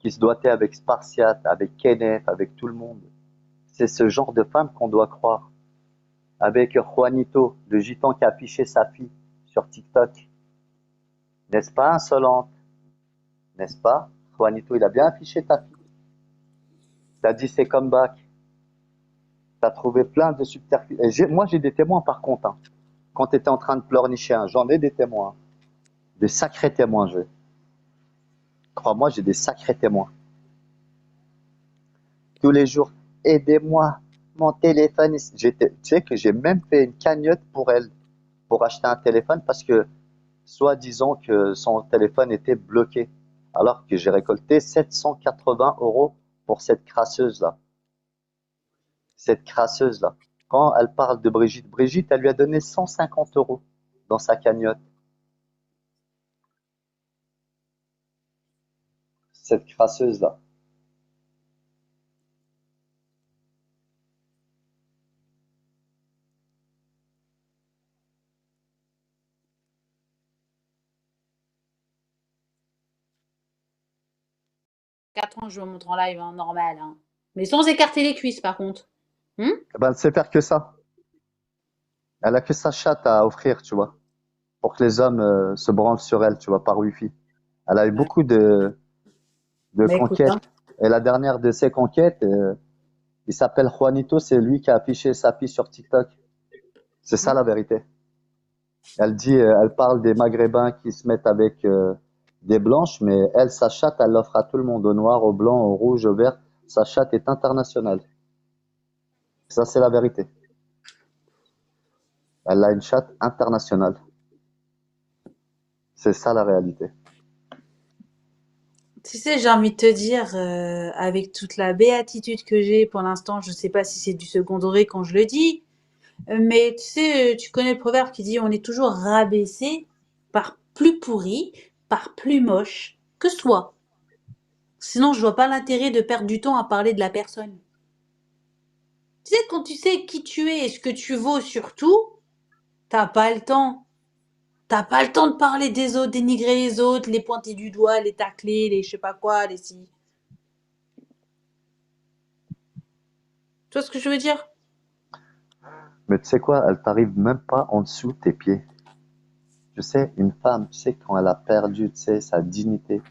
Qui se doitait avec Spartiate, avec Kenneth, avec tout le monde. C'est ce genre de femme qu'on doit croire. Avec Juanito, le gitan qui a affiché sa fille sur TikTok. N'est-ce pas insolente? N'est-ce pas? Juanito, il a bien affiché ta fille. T'as dit c'est comeback. T'as trouvé plein de subterfuges. Et moi, j'ai des témoins par contre. Hein. Quand t'étais en train de pleurnicher, hein, j'en ai des témoins. Des sacrés témoins, j'ai. Crois-moi, j'ai des sacrés témoins. Tous les jours, aidez-moi, mon téléphone. Tu sais que j'ai même fait une cagnotte pour elle, pour acheter un téléphone parce que, soi-disant que son téléphone était bloqué. Alors que j'ai récolté 780 € pour cette crasseuse-là. Cette crasseuse-là. Quand elle parle de Brigitte, Brigitte, elle lui a donné 150 € dans sa cagnotte. Cette crasseuse-là. Quatre ans, je me montre en live, hein, normal. Hein. Mais sans écarter les cuisses, par contre. Ben, elle sait faire que ça. Elle a que sa chatte à offrir, tu vois. Pour que les hommes se branlent sur elle, tu vois, par Wi-Fi. Elle a eu beaucoup de Bah écoute, hein. conquêtes. Et la dernière de ces conquêtes, il s'appelle Juanito, c'est lui qui a affiché sa fille sur TikTok. C'est ça la vérité. Elle dit, elle parle des Maghrébins qui se mettent avec des blanches, mais elle, sa chatte, elle l'offre à tout le monde, au noir, au blanc, au rouge, au vert. Sa chatte est internationale. Ça, c'est la vérité. Elle a une chatte internationale. C'est ça la réalité. Tu sais, j'ai envie de te dire, avec toute la béatitude que j'ai pour l'instant, je sais pas si c'est du second degré quand je le dis, mais tu sais, tu connais le proverbe qui dit on est toujours rabaissé par plus pourri, par plus moche que soi. Sinon, je vois pas l'intérêt de perdre du temps à parler de la personne. Tu sais, quand tu sais qui tu es et ce que tu vaux surtout, t'as pas le temps. T'as pas le temps de parler des autres, dénigrer les autres, les pointer du doigt, les tacler, les je sais pas quoi, les si. Tu vois ce que je veux dire? Mais tu sais quoi, elle t'arrive même pas en dessous de tes pieds. Tu sais, une femme, tu sais, quand elle a perdu, tu sais, sa dignité,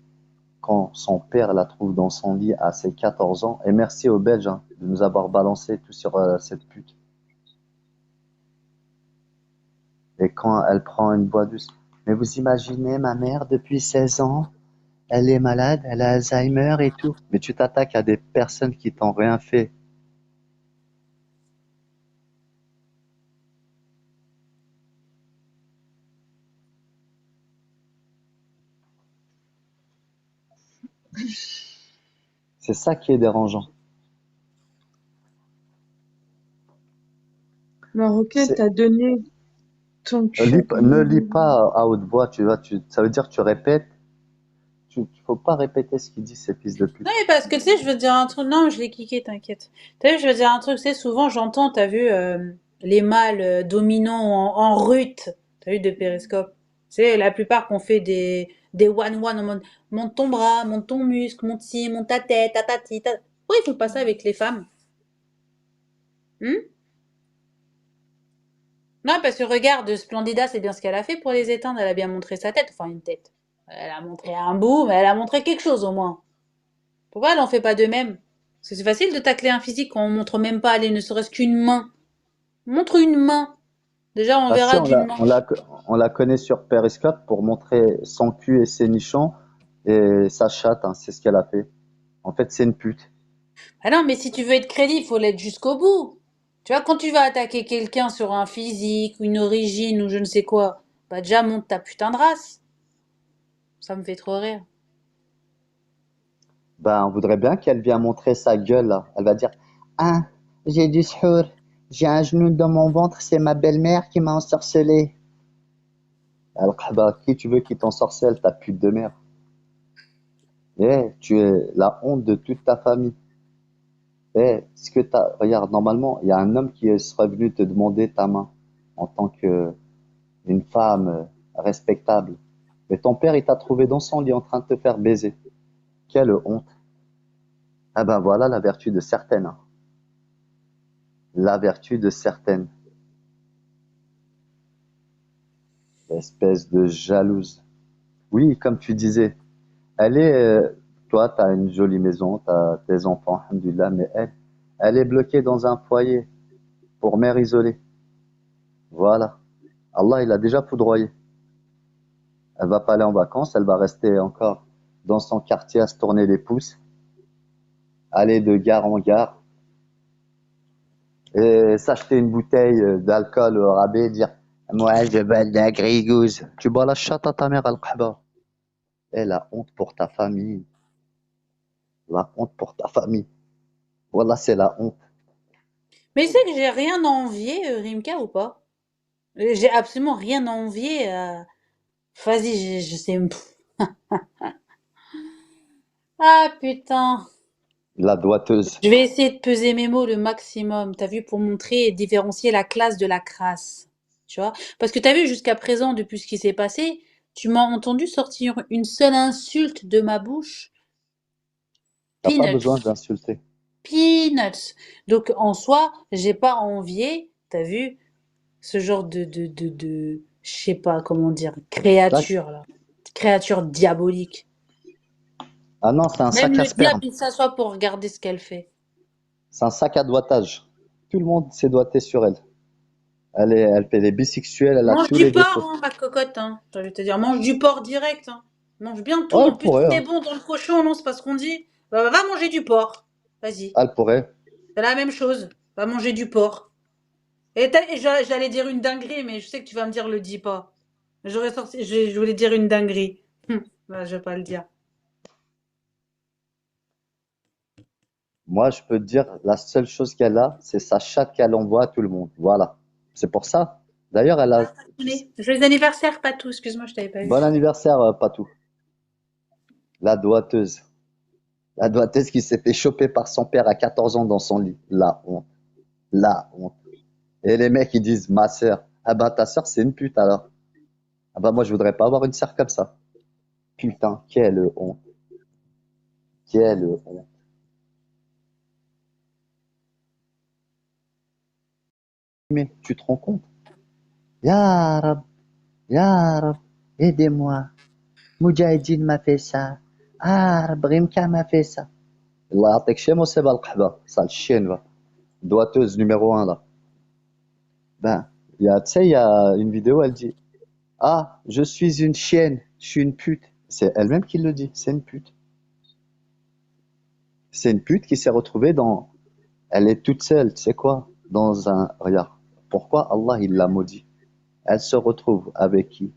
quand son père la trouve dans son lit à ses 14 ans, et merci aux Belges hein, de nous avoir balancé tout sur cette pute. Et quand elle prend une voix douce, mais vous imaginez ma mère depuis 16 ans, elle est malade, elle a Alzheimer et tout. Mais tu t'attaques à des personnes qui t'ont rien fait. C'est ça qui est dérangeant. Marocain, C'est- t'as donné ton Ne lis pas à haute voix, tu vois, ça veut dire que tu répètes. Faut pas répéter ce qu'il dit, ces fils de pute. Non, mais parce que tu sais, je veux te dire un truc. Non, je l'ai kické, t'inquiète. T'as vu, je veux te dire un truc. Tu sais, souvent, j'entends, t'as vu, les mâles dominants en rut. T'as vu, de périscope. Tu sais, la plupart qu'on fait des one-one en mode monte ton bras, monte ton muscle, monte ci, monte ta tête, ta tati, ta. Pourquoi ils font pas ça avec les femmes? Non, parce que regarde, Splendida, c'est bien ce qu'elle a fait pour les éteindre. Elle a bien montré sa tête. Enfin, une tête. Elle a montré un bout, mais elle a montré quelque chose au moins. Pourquoi elle en fait pas de même? Parce que c'est facile de tacler un physique quand on montre même pas, allez, ne serait-ce qu'une main. Montre une main. Déjà, on Ah si, verra d'une manche. on la connaît sur Periscope pour montrer son cul et ses nichons et sa chatte, hein, c'est ce qu'elle a fait. En fait, c'est une pute. Ah non, mais si tu veux être crédible, il faut l'être jusqu'au bout. Tu vois, quand tu vas attaquer quelqu'un sur un physique, ou une origine, ou je ne sais quoi, bah déjà monte ta putain de race. Ça me fait trop rire. Ben, on voudrait bien qu'elle vienne montrer sa gueule, là. Elle va dire, ah, j'ai du suhour, j'ai un genou dans mon ventre, c'est ma belle-mère qui m'a ensorcelé. Al-Qahba, qui tu veux qui t'ensorcelle, ta pute de merde. Tu es la honte de toute ta famille. Ce que t'as, regarde, normalement, il y a un homme qui serait venu te demander ta main en tant qu'une femme respectable. Mais ton père, il t'a trouvé dans son lit en train de te faire baiser. Quelle honte. Ah ben voilà la vertu de certaines, hein. La vertu de certaines. Espèce de jalouse. Oui, comme tu disais, elle est, toi, tu as une jolie maison, tu as tes enfants, alhamdoulilah, mais elle est bloquée dans un foyer pour mère isolée. Voilà. Allah, il a déjà foudroyé. Elle va pas aller en vacances, elle va rester encore dans son quartier à se tourner les pouces, aller de gare en gare, et s'acheter une bouteille d'alcool au rabais, dire moi je bois de la grigouze. Tu bois la chatte à ta mère, Al-Qahba. Et la honte pour ta famille. La honte pour ta famille. Voilà, c'est la honte. Mais c'est que j'ai rien à envier, Rimka, ou pas? J'ai absolument rien à envier à... Vas-y, je sais... Ah, putain. La doiteuse. Je vais essayer de peser mes mots le maximum, t'as vu, pour montrer et différencier la classe de la crasse. Tu vois? Parce que t'as vu, jusqu'à présent, depuis ce qui s'est passé, tu m'as entendu sortir une seule insulte de ma bouche. T'as pas besoin Peanuts. d'insulter. Peanuts. Donc, en soi, j'ai pas envié, t'as vu, ce genre je sais pas comment dire, créature, là. Créature diabolique. Ah non, c'est un Même sac à le diable, sperme. il s'assoit pour regarder ce qu'elle fait. C'est un sac à doigtage. Tout le monde s'est doigté sur elle. Elle fait les bisexuels, elle a Mange tous du les porc, défauts. hein, ma cocotte, hein. Je vais te dire, mange du porc direct, hein. Mange bien tout. Oh, En elle plus, tout pourrait, est hein. bon dans le cochon, non, c'est pas ce qu'on dit. Va manger du porc. Vas-y. Elle pourrait. C'est la même chose. Va manger du porc. Et j'allais dire une dinguerie, mais je sais que tu vas me dire le dis pas. Je voulais dire une dinguerie. Je vais pas le dire. Moi, je peux te dire, la seule chose qu'elle a, c'est sa chatte qu'elle envoie à tout le monde. Voilà. C'est pour ça. D'ailleurs, elle a... Joyeux anniversaire, Patou. Excuse-moi, je t'avais pas Bon vu. anniversaire, Patou. La doiteuse. La doiteuse qui s'est fait choper par son père à 14 ans dans son lit. La honte. La honte. Et les mecs, ils disent, ma sœur. Ah bah, ta sœur, c'est une pute alors. Ah bah, moi, je voudrais pas avoir une sœur comme ça. Putain, quelle honte. Quelle honte. Mais tu te rends compte? Ya Rab, Ya Rab, aidez-moi. Moudjahidine m'a fait ça. Ah, Rab, Rimka m'a fait ça. Allah يعطيك شي مصيبة القحبة. Sale chienne, va. Doiteuse numéro 1, là. Ben, tu sais, il y a une vidéo, elle dit, ah, je suis une chienne, je suis une pute. C'est elle-même qui le dit, c'est une pute. C'est une pute qui s'est retrouvée dans... Elle est toute seule, tu sais quoi? Dans un... Regarde, pourquoi Allah, il l'a maudit? Elle se retrouve avec qui?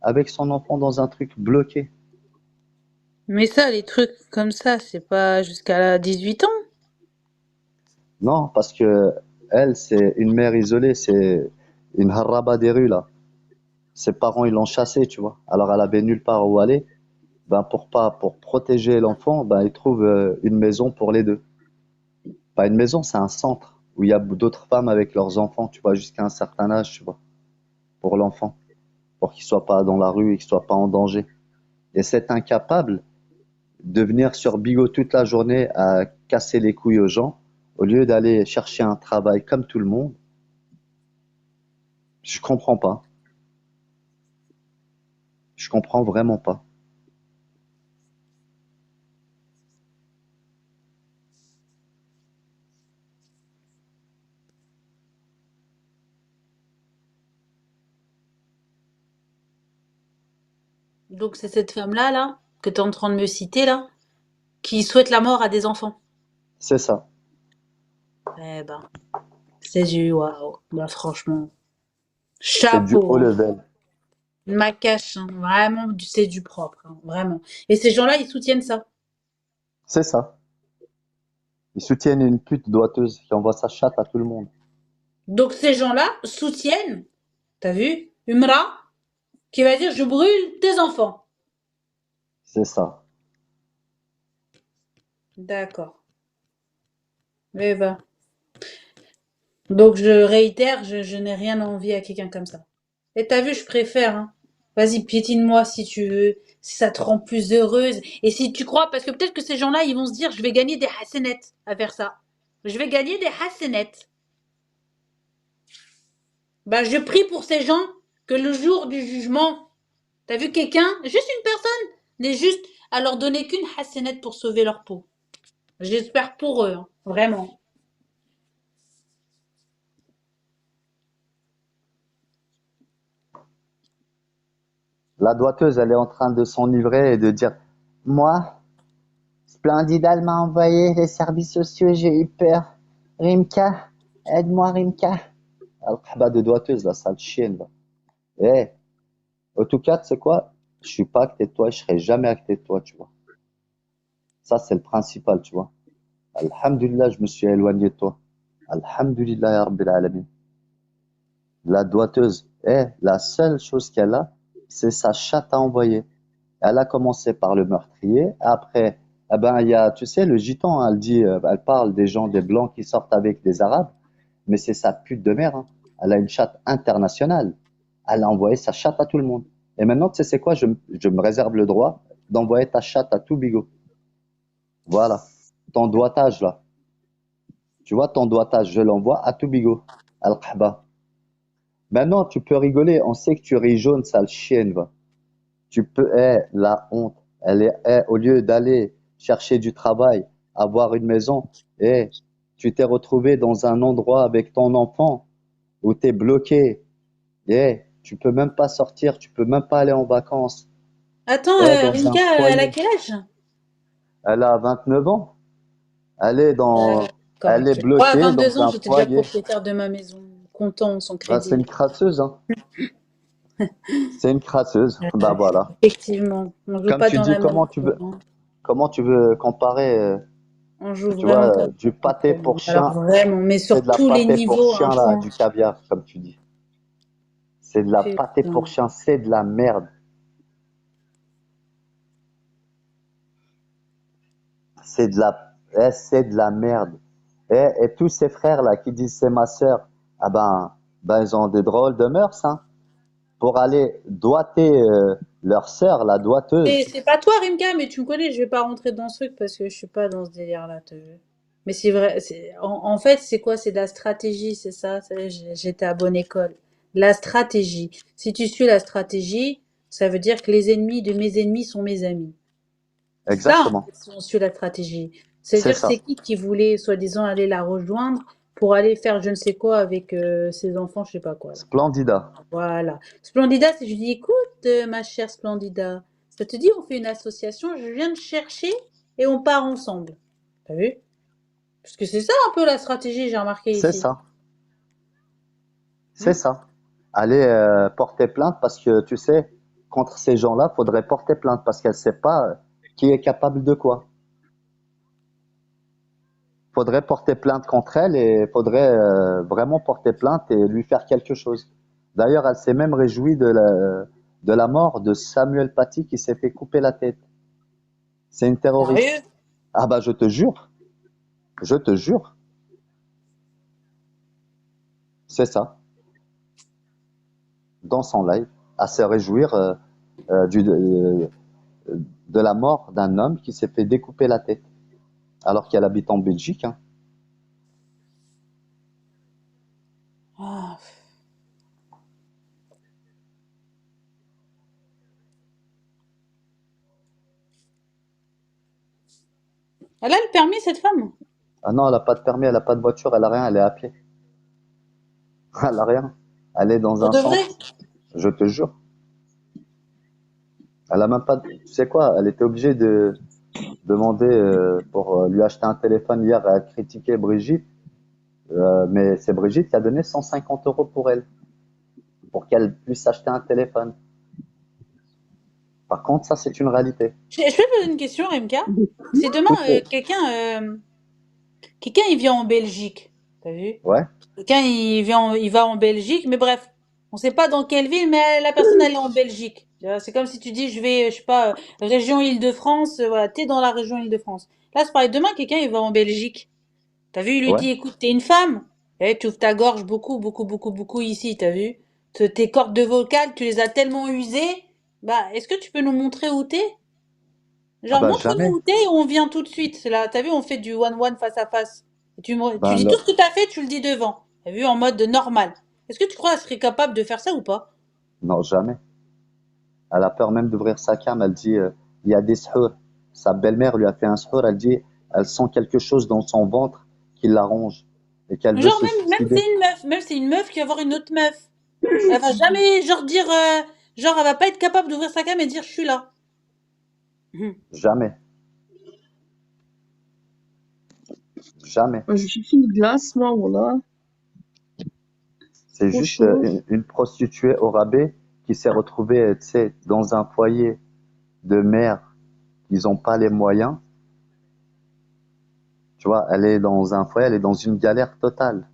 Avec son enfant dans un truc bloqué. Mais ça, les trucs comme ça, c'est pas jusqu'à 18 ans. Non, parce que elle, c'est une mère isolée, c'est une harraba des rues, là. Ses parents, ils l'ont chassée, tu vois. Alors, elle avait nulle part où aller. Ben, pour protéger l'enfant, ben, ils trouvent une maison pour les deux. Pas une maison, c'est un centre où il y a d'autres femmes avec leurs enfants, tu vois, jusqu'à un certain âge, tu vois, pour l'enfant, pour qu'il soit pas dans la rue et qu'il soit pas en danger. Et c'est incapable de venir sur Bigot toute la journée à casser les couilles aux gens, au lieu d'aller chercher un travail comme tout le monde. Je comprends pas. Je comprends vraiment pas. Donc c'est cette femme-là, là, que tu es en train de me citer, là, qui souhaite la mort à des enfants. C'est ça. Eh ben, c'est du waouh. Bah, franchement, C'est du chapeau, haut hein. level. Ma cache, hein. Vraiment, c'est du propre, hein. Vraiment. Et ces gens-là, ils soutiennent ça. C'est ça. Ils soutiennent une pute doiteuse qui envoie sa chatte à tout le monde. Donc ces gens-là soutiennent, t'as vu, Umra, Qui va dire je brûle tes enfants. C'est ça. D'accord. Eh ben. Donc je réitère, je n'ai rien envie à quelqu'un comme ça. Et t'as vu, je préfère, hein. Vas-y, piétine-moi si tu veux, si ça te rend plus heureuse. Et si tu crois, parce que peut-être que ces gens-là, ils vont se dire, je vais gagner des hassanettes à faire ça. Je vais gagner des hassanettes. Bah, je prie pour ces gens que le jour du jugement, t'as vu quelqu'un, juste une personne, n'ait juste à leur donner qu'une hassanette pour sauver leur peau. J'espère pour eux, hein, vraiment. La doigteuse, elle est en train de s'enivrer et de dire, moi, Splendidal m'a envoyé les services sociaux, j'ai eu peur. Rimka, aide-moi Rimka. Al-Khaba de doigteuse, la sale chienne, là. Eh, en tout cas, tu sais quoi? Je suis pas à côté de toi et je serai jamais à côté de toi, tu vois. Ça, c'est le principal, tu vois. Alhamdulillah, je me suis éloigné de toi. Alhamdulillah, ya Rabbil Alamin. La doigteuse, la seule chose qu'elle a, c'est sa chatte à envoyer. Elle a commencé par le meurtrier. Après, eh ben, il y a, tu sais, le gitan, elle dit, elle parle des gens, des blancs qui sortent avec des arabes, mais c'est sa pute de mère, hein. Elle a une chatte internationale. Elle a envoyé sa chatte à tout le monde. Et maintenant, tu sais, c'est quoi? Je me réserve le droit d'envoyer ta chatte à tout bigot. Voilà. Ton doigtage, là. Tu vois, ton doigtage, je l'envoie à tout bigot. Al-Khaba. Maintenant, tu peux rigoler. On sait que tu ris jaune, sale chienne, va. Tu peux, la honte, elle est, au lieu d'aller chercher du travail, avoir une maison, tu t'es retrouvé dans un endroit avec ton enfant où tu es bloqué, tu peux même pas sortir, tu peux même pas aller en vacances, Attends, dans un Rimka, elle a foyer. quel âge? Elle a 29 ans, D'accord, elle est ok. Moi, à bloquée 22 dans ans, un j'étais déjà foyer. propriétaire de ma maison, comptant son Ben, c'est crédit. une crasseuse, hein. C'est une crasseuse. Bah voilà. Effectivement, on joue Comme pas tu dans dis, la même cour, hein. comment tu veux comparer, On joue tu vois, vraiment pas dans du la même pâté cour. pour Alors chien, vraiment, mais c'est de sur la tous les pâté pour niveaux, un chien là, point. du caviar, comme tu dis. C'est de la pâté Putain. pour chien, c'est de la merde. C'est de la merde. Et tous ces frères là qui disent c'est ma sœur, ah ben ils ont des drôles de mœurs, hein. Pour aller doigter leur sœur, la Et doigteuse. c'est pas toi, Rimka, mais tu me connais, je vais pas rentrer dans ce truc parce que je suis pas dans ce délire-là, t'as vu. Mais c'est vrai, en fait, c'est quoi? C'est de la stratégie, c'est ça? J'étais à bonne école. La stratégie. Si tu suis la stratégie, ça veut dire que les ennemis de mes ennemis sont mes amis. C'est ça, en Exactement. fait, si on suit la stratégie. C'est C'est-à-dire que c'est ça. qui voulait, soi-disant, aller la rejoindre pour aller faire je ne sais quoi avec ses enfants, je sais pas quoi, là. Splendida. Voilà. Splendida, c'est je lui dis, écoute, ma chère Splendida, ça te dit, on fait une association, je viens de chercher et on part ensemble. T'as vu? Parce que c'est ça un peu la stratégie, j'ai remarqué C'est ici. ça. C'est Hmm. ça. Aller porter plainte parce que tu sais, contre ces gens-là, faudrait porter plainte parce qu'elle sait pas qui est capable de quoi. Faudrait porter plainte contre elle et faudrait vraiment porter plainte et lui faire quelque chose. D'ailleurs, elle s'est même réjouie de la mort de Samuel Paty qui s'est fait couper la tête. C'est une terroriste. Sérieux? Ah bah je te jure, c'est ça. Dans son live, à se réjouir de la mort d'un homme qui s'est fait découper la tête, alors qu'elle habite en Belgique, hein. Ah. Elle a le permis, cette femme? Ah non, elle a pas de permis, elle a pas de voiture, elle a rien, elle est à pied. Elle a rien. Elle est dans Pour un de vrai? centre, je te jure. Elle a même pas. Tu sais quoi? Elle était obligée de demander pour lui acheter un téléphone hier. Elle a critiqué Brigitte, mais c'est Brigitte qui a donné 150 € pour elle, pour qu'elle puisse acheter un téléphone. Par contre, ça c'est une réalité. Je peux te poser une question, Rimka? Si demain, quelqu'un il vient en Belgique, t'as vu? Ouais. Quelqu'un il va en Belgique, mais bref. On sait pas dans quelle ville, mais la personne, elle est en Belgique. Tu vois, c'est comme si tu dis, je vais, je sais pas, région Île-de-France, voilà, t'es dans la région Île-de-France. Là, c'est pareil, demain, quelqu'un, il va en Belgique. T'as vu, il lui Ouais. dit, écoute, t'es une femme. Eh, tu ouvres ta gorge beaucoup, beaucoup, beaucoup, beaucoup ici, t'as vu? Tes cordes de vocales, tu les as tellement usées. Bah, est-ce que tu peux nous montrer où t'es? Ah Genre, bah montre-nous jamais. où t'es et on vient tout de suite. Là, t'as vu, on fait du one-one face à face. Et tu Ben dis tout alors, ce que t'as fait, tu le dis devant. T'as vu, en mode normal. Est-ce que tu crois qu'elle serait capable de faire ça ou pas? non, jamais. Elle a peur même d'ouvrir sa cam. Elle dit, il y a des suhours. Sa belle-mère lui a fait un suhour. Elle dit, elle sent quelque chose dans son ventre qui la ronge et qu'elle veut Genre, se même suicider. c'est une meuf, même c'est une meuf qui va voir une autre meuf. Elle va jamais, genre, dire, genre, elle va pas être capable d'ouvrir sa cam et dire, je suis là. Jamais. Jamais. Moi, je kiffe une glace, moi, voilà. C'est Trop juste chaud. une prostituée au rabais qui s'est retrouvée, tu sais, dans un foyer de mère. Ils n'ont pas les moyens. Tu vois, elle est dans un foyer, elle est dans une galère totale.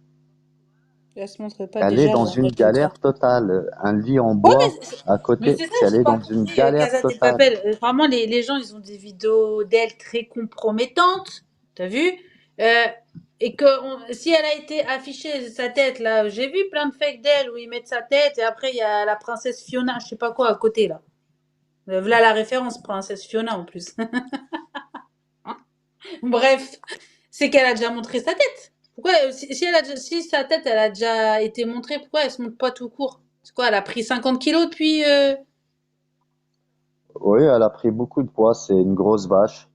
Elle se montre pas Elle est déjà, elle dans est en une mode je galère gratte. totale. Un lit en Ouais, bois à mais côté, c'est ça, c'est elle j'ai est pas dans une compris, galère Casa de totale. Papel. Vraiment, les gens, ils ont des vidéos d'elle très compromettantes. T'as vu? Euh, et si elle a été affichée, sa tête, là, j'ai vu plein de fakes d'elle où ils mettent sa tête et après, il y a la princesse Fiona, je sais pas quoi, à côté, là. Voilà la référence, princesse Fiona, en plus. Bref, c'est qu'elle a déjà montré sa tête. Pourquoi, si sa tête, elle a déjà été montrée, pourquoi elle se montre pas tout court? C'est quoi, elle a pris 50 kilos depuis, Oui, elle a pris beaucoup de poids, c'est une grosse vache.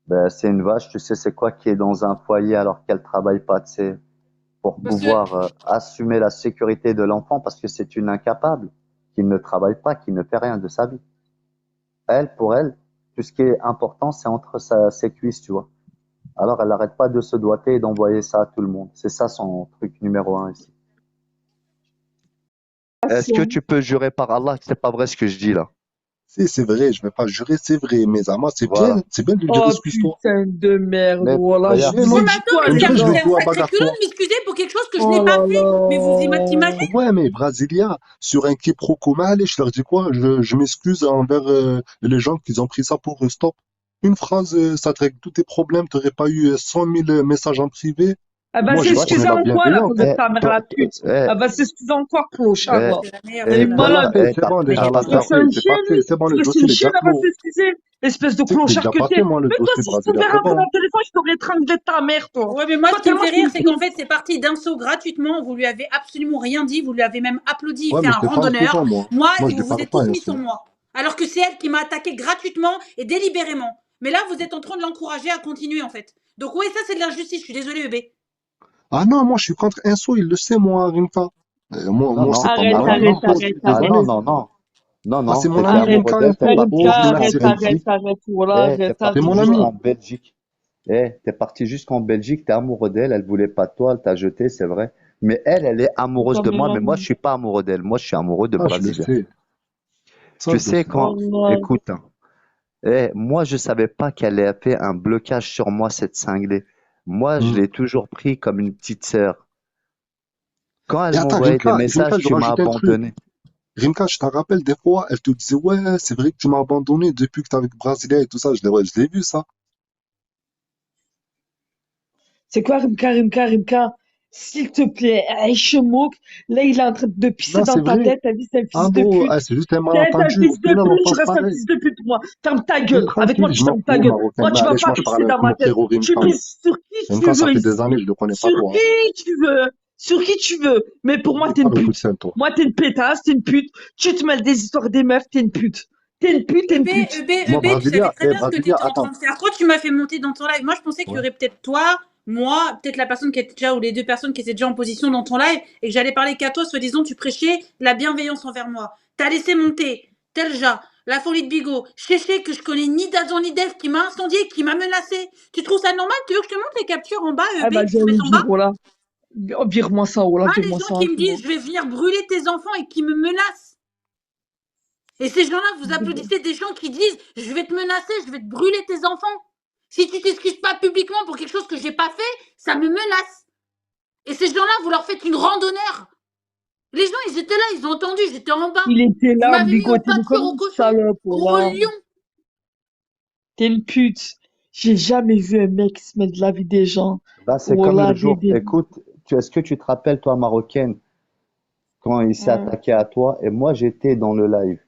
Ben, c'est une vache, tu sais, c'est quoi qui est dans un foyer alors qu'elle travaille pas, tu sais, pour parce que, pouvoir assumer la sécurité de l'enfant parce que c'est une incapable qui ne travaille pas, qui ne fait rien de sa vie. Elle, pour elle, tout ce qui est important, c'est entre ses cuisses, tu vois. Alors, elle n'arrête pas de se doiter et d'envoyer ça à tout le monde. C'est ça son truc numéro un ici. Est-ce que tu peux jurer par Allah que c'est pas vrai ce que je dis là? Si, c'est vrai, je vais pas jurer, c'est vrai. Mais Zama, Voilà. c'est bien de dire Oh excuse-toi. putain de merde, Mais voilà. Je regarde, vous Non, ai ouais, mais dit attends, quoi, mais et les c'est viens, je c'est vais gars? un jouer à sacré culot bagarre-toi. de m'excuser pour quelque chose que je Oh n'ai pas là fait. Mais vous imaginez? Ouais, mais Brasilia, sur un quiproquo mal, je leur dis quoi? Je m'excuse envers les gens qui ont pris ça pour stop. Une phrase, ça te règle tous tes problèmes. T'aurais pas eu 100 000 messages en privé. Elle va Moi, je toi, s'excuser prône la en quoi, là, bienveillance. quand vous êtes ta mère Toi, la pute? eh, Elle va s'excuser en quoi, clochard, eh, là? C'est la meilleure Elle eh, est des t'as, malade. eh, eh, c'est bon, t'as déjà, pas là, Tu c'est restes peur. fait. une C'est chienne? passé. C'est bon, Tu le restes dossier, une il est déjà chienne, elle va clos. s'excuser? Espèce de Tu sais que c'est clochard déjà que passé, t'es. moi, le Mais toi, dossier si je t'avais Brasilia. C'est rentré dans bon. le téléphone, je t'aurais étranglé ta mère, toi. Ouais, mais moi, Toi, ce qui me tellement fait t'es rire, une c'est qu'en pute. fait, c'est parti d'un saut gratuitement. Vous lui avez absolument rien dit. Vous lui avez même applaudi. Il Ouais, fait mais un je t'ai pas au randonneur. courant, moi. Moi, Moi, et je vous lui vous parle êtes pas tous mis ainsi. sur moi. Alors que c'est elle qui m'a attaqué gratuitement et délibérément. Mais là, vous êtes en train de l'encourager à continuer, en fait. Donc, oui, ça, c'est de l'injustice. Je suis désolée, bébé. Ah non, moi, je suis contre Inso, il le sait, moi, Rimka. Non, Moi, non. c'est pas Arrête, mon Ah non, ami, arrête, non. Rimka, je arrête, suis Ah arrête. non, désolé. non, non. Non, Ah, non, c'est mon t'étais ami, Arrête, Rimka, amoureux il d'elle, t'es faut, parti Rimka, faut jusqu'en relaxer arrête, arrête, Belgique. Rimka. arrête. Voilà, Eh, arrête, C'est arrête. mon jusqu'en ami. Belgique. T'es parti jusqu'en Belgique, t'es amoureux d'elle, elle voulait pas de toi, elle t'a jeté, c'est vrai. Mais elle est C'est amoureuse ta de moi, meilleure mais moi, je amie. suis pas amoureux d'elle. Moi, je suis amoureux de Ça, je le Brasilia. sais. Ça, Tu je le sais, sais. quand, Voilà. écoute, hein, moi, je savais pas qu'elle avait fait un blocage sur moi, cette cinglée. Moi, je Hmm. l'ai toujours pris comme une petite sœur. Quand Et elle attends, m'envoyait des Rimka, messages, je tu m'as rajoute un truc. abandonné. Rimka, je te rappelle, des fois, elle te disait, ouais, c'est vrai que tu m'as abandonné depuis que t'es avec Brasilia et tout ça. Ouais, je l'ai vu, ça. C'est quoi, Rimka, Rimka, Rimka? S'il te plaît, Aïchemouk, là, il est en train de pisser Non, dans c'est ta vrai. tête, t'as dit, c'est un Ah fils de bon, pute. c'est juste un T'es un malentendu. Au fils de final, on pute, je pense reste un pareil. fils de pute, moi. Ferme ta Oui, gueule. Avec moi, tranquille, tu je m'en fermes ta fous, gueule. marocain. Moi, tu vas Allez, pas moi, je parle pisser avec dans mon ma tête. frérot Tu Rimka. pisses sur qui tu Rimka, ça veux fait des ici. années, je le connais pas, Sur toi. qui tu veux. Sur qui tu veux. Mais pour moi, J'ai t'es pas une le coup de pute. scène, toi. Moi, t'es une pétasse, t'es une pute. Tu te mêles des histoires des meufs, t'es une pute. T'es une pute, t'es une pute. Moi, Tu savais très bien ce que tu Brasilia, étais en train attends. de faire. Quand tu m'as fait monter dans ton live, moi je pensais qu'il y Ouais. aurait peut-être toi, moi, peut-être la personne qui était déjà, ou les deux personnes qui étaient déjà en position dans ton live, et que j'allais parler qu'à toi, soi-disant, tu prêchais la bienveillance envers moi. T'as laissé monter Telja, la folie de Bigot, Chéché, que je connais ni d'Azan ni d'Ef, qui m'a incendié, qui m'a menacé. Tu trouves ça normal? Tu veux que je te montre les captures en bas, Ah, EB, bah, que tu j'en te ai mettes en dit, bas? voilà. Oh, vire-moi ça, voilà, Ah, les vire-moi gens ça, qui me c'est bon. disent, je vais venir brûler tes enfants et qui me menacent. Et ces gens-là, vous applaudissez des gens qui disent je vais te menacer, je vais te brûler tes enfants. Si tu t'excuses pas publiquement pour quelque chose que j'ai pas fait, ça me menace. Et ces gens-là, vous leur faites une randonneur. Les gens, ils étaient là, ils ont entendu, j'étais en bas. Il était Vous là, m'avez mis au bigoté pas de faire comme au une cochon, salope, gros voilà. lion. T'es une pute. J'ai jamais vu un mec se mettre de la vie des gens. Bah, c'est comme Voilà, le jour. Écoute, est-ce que tu te rappelles, toi, marocaine, quand il s'est Ouais. attaqué à toi et moi j'étais dans le live?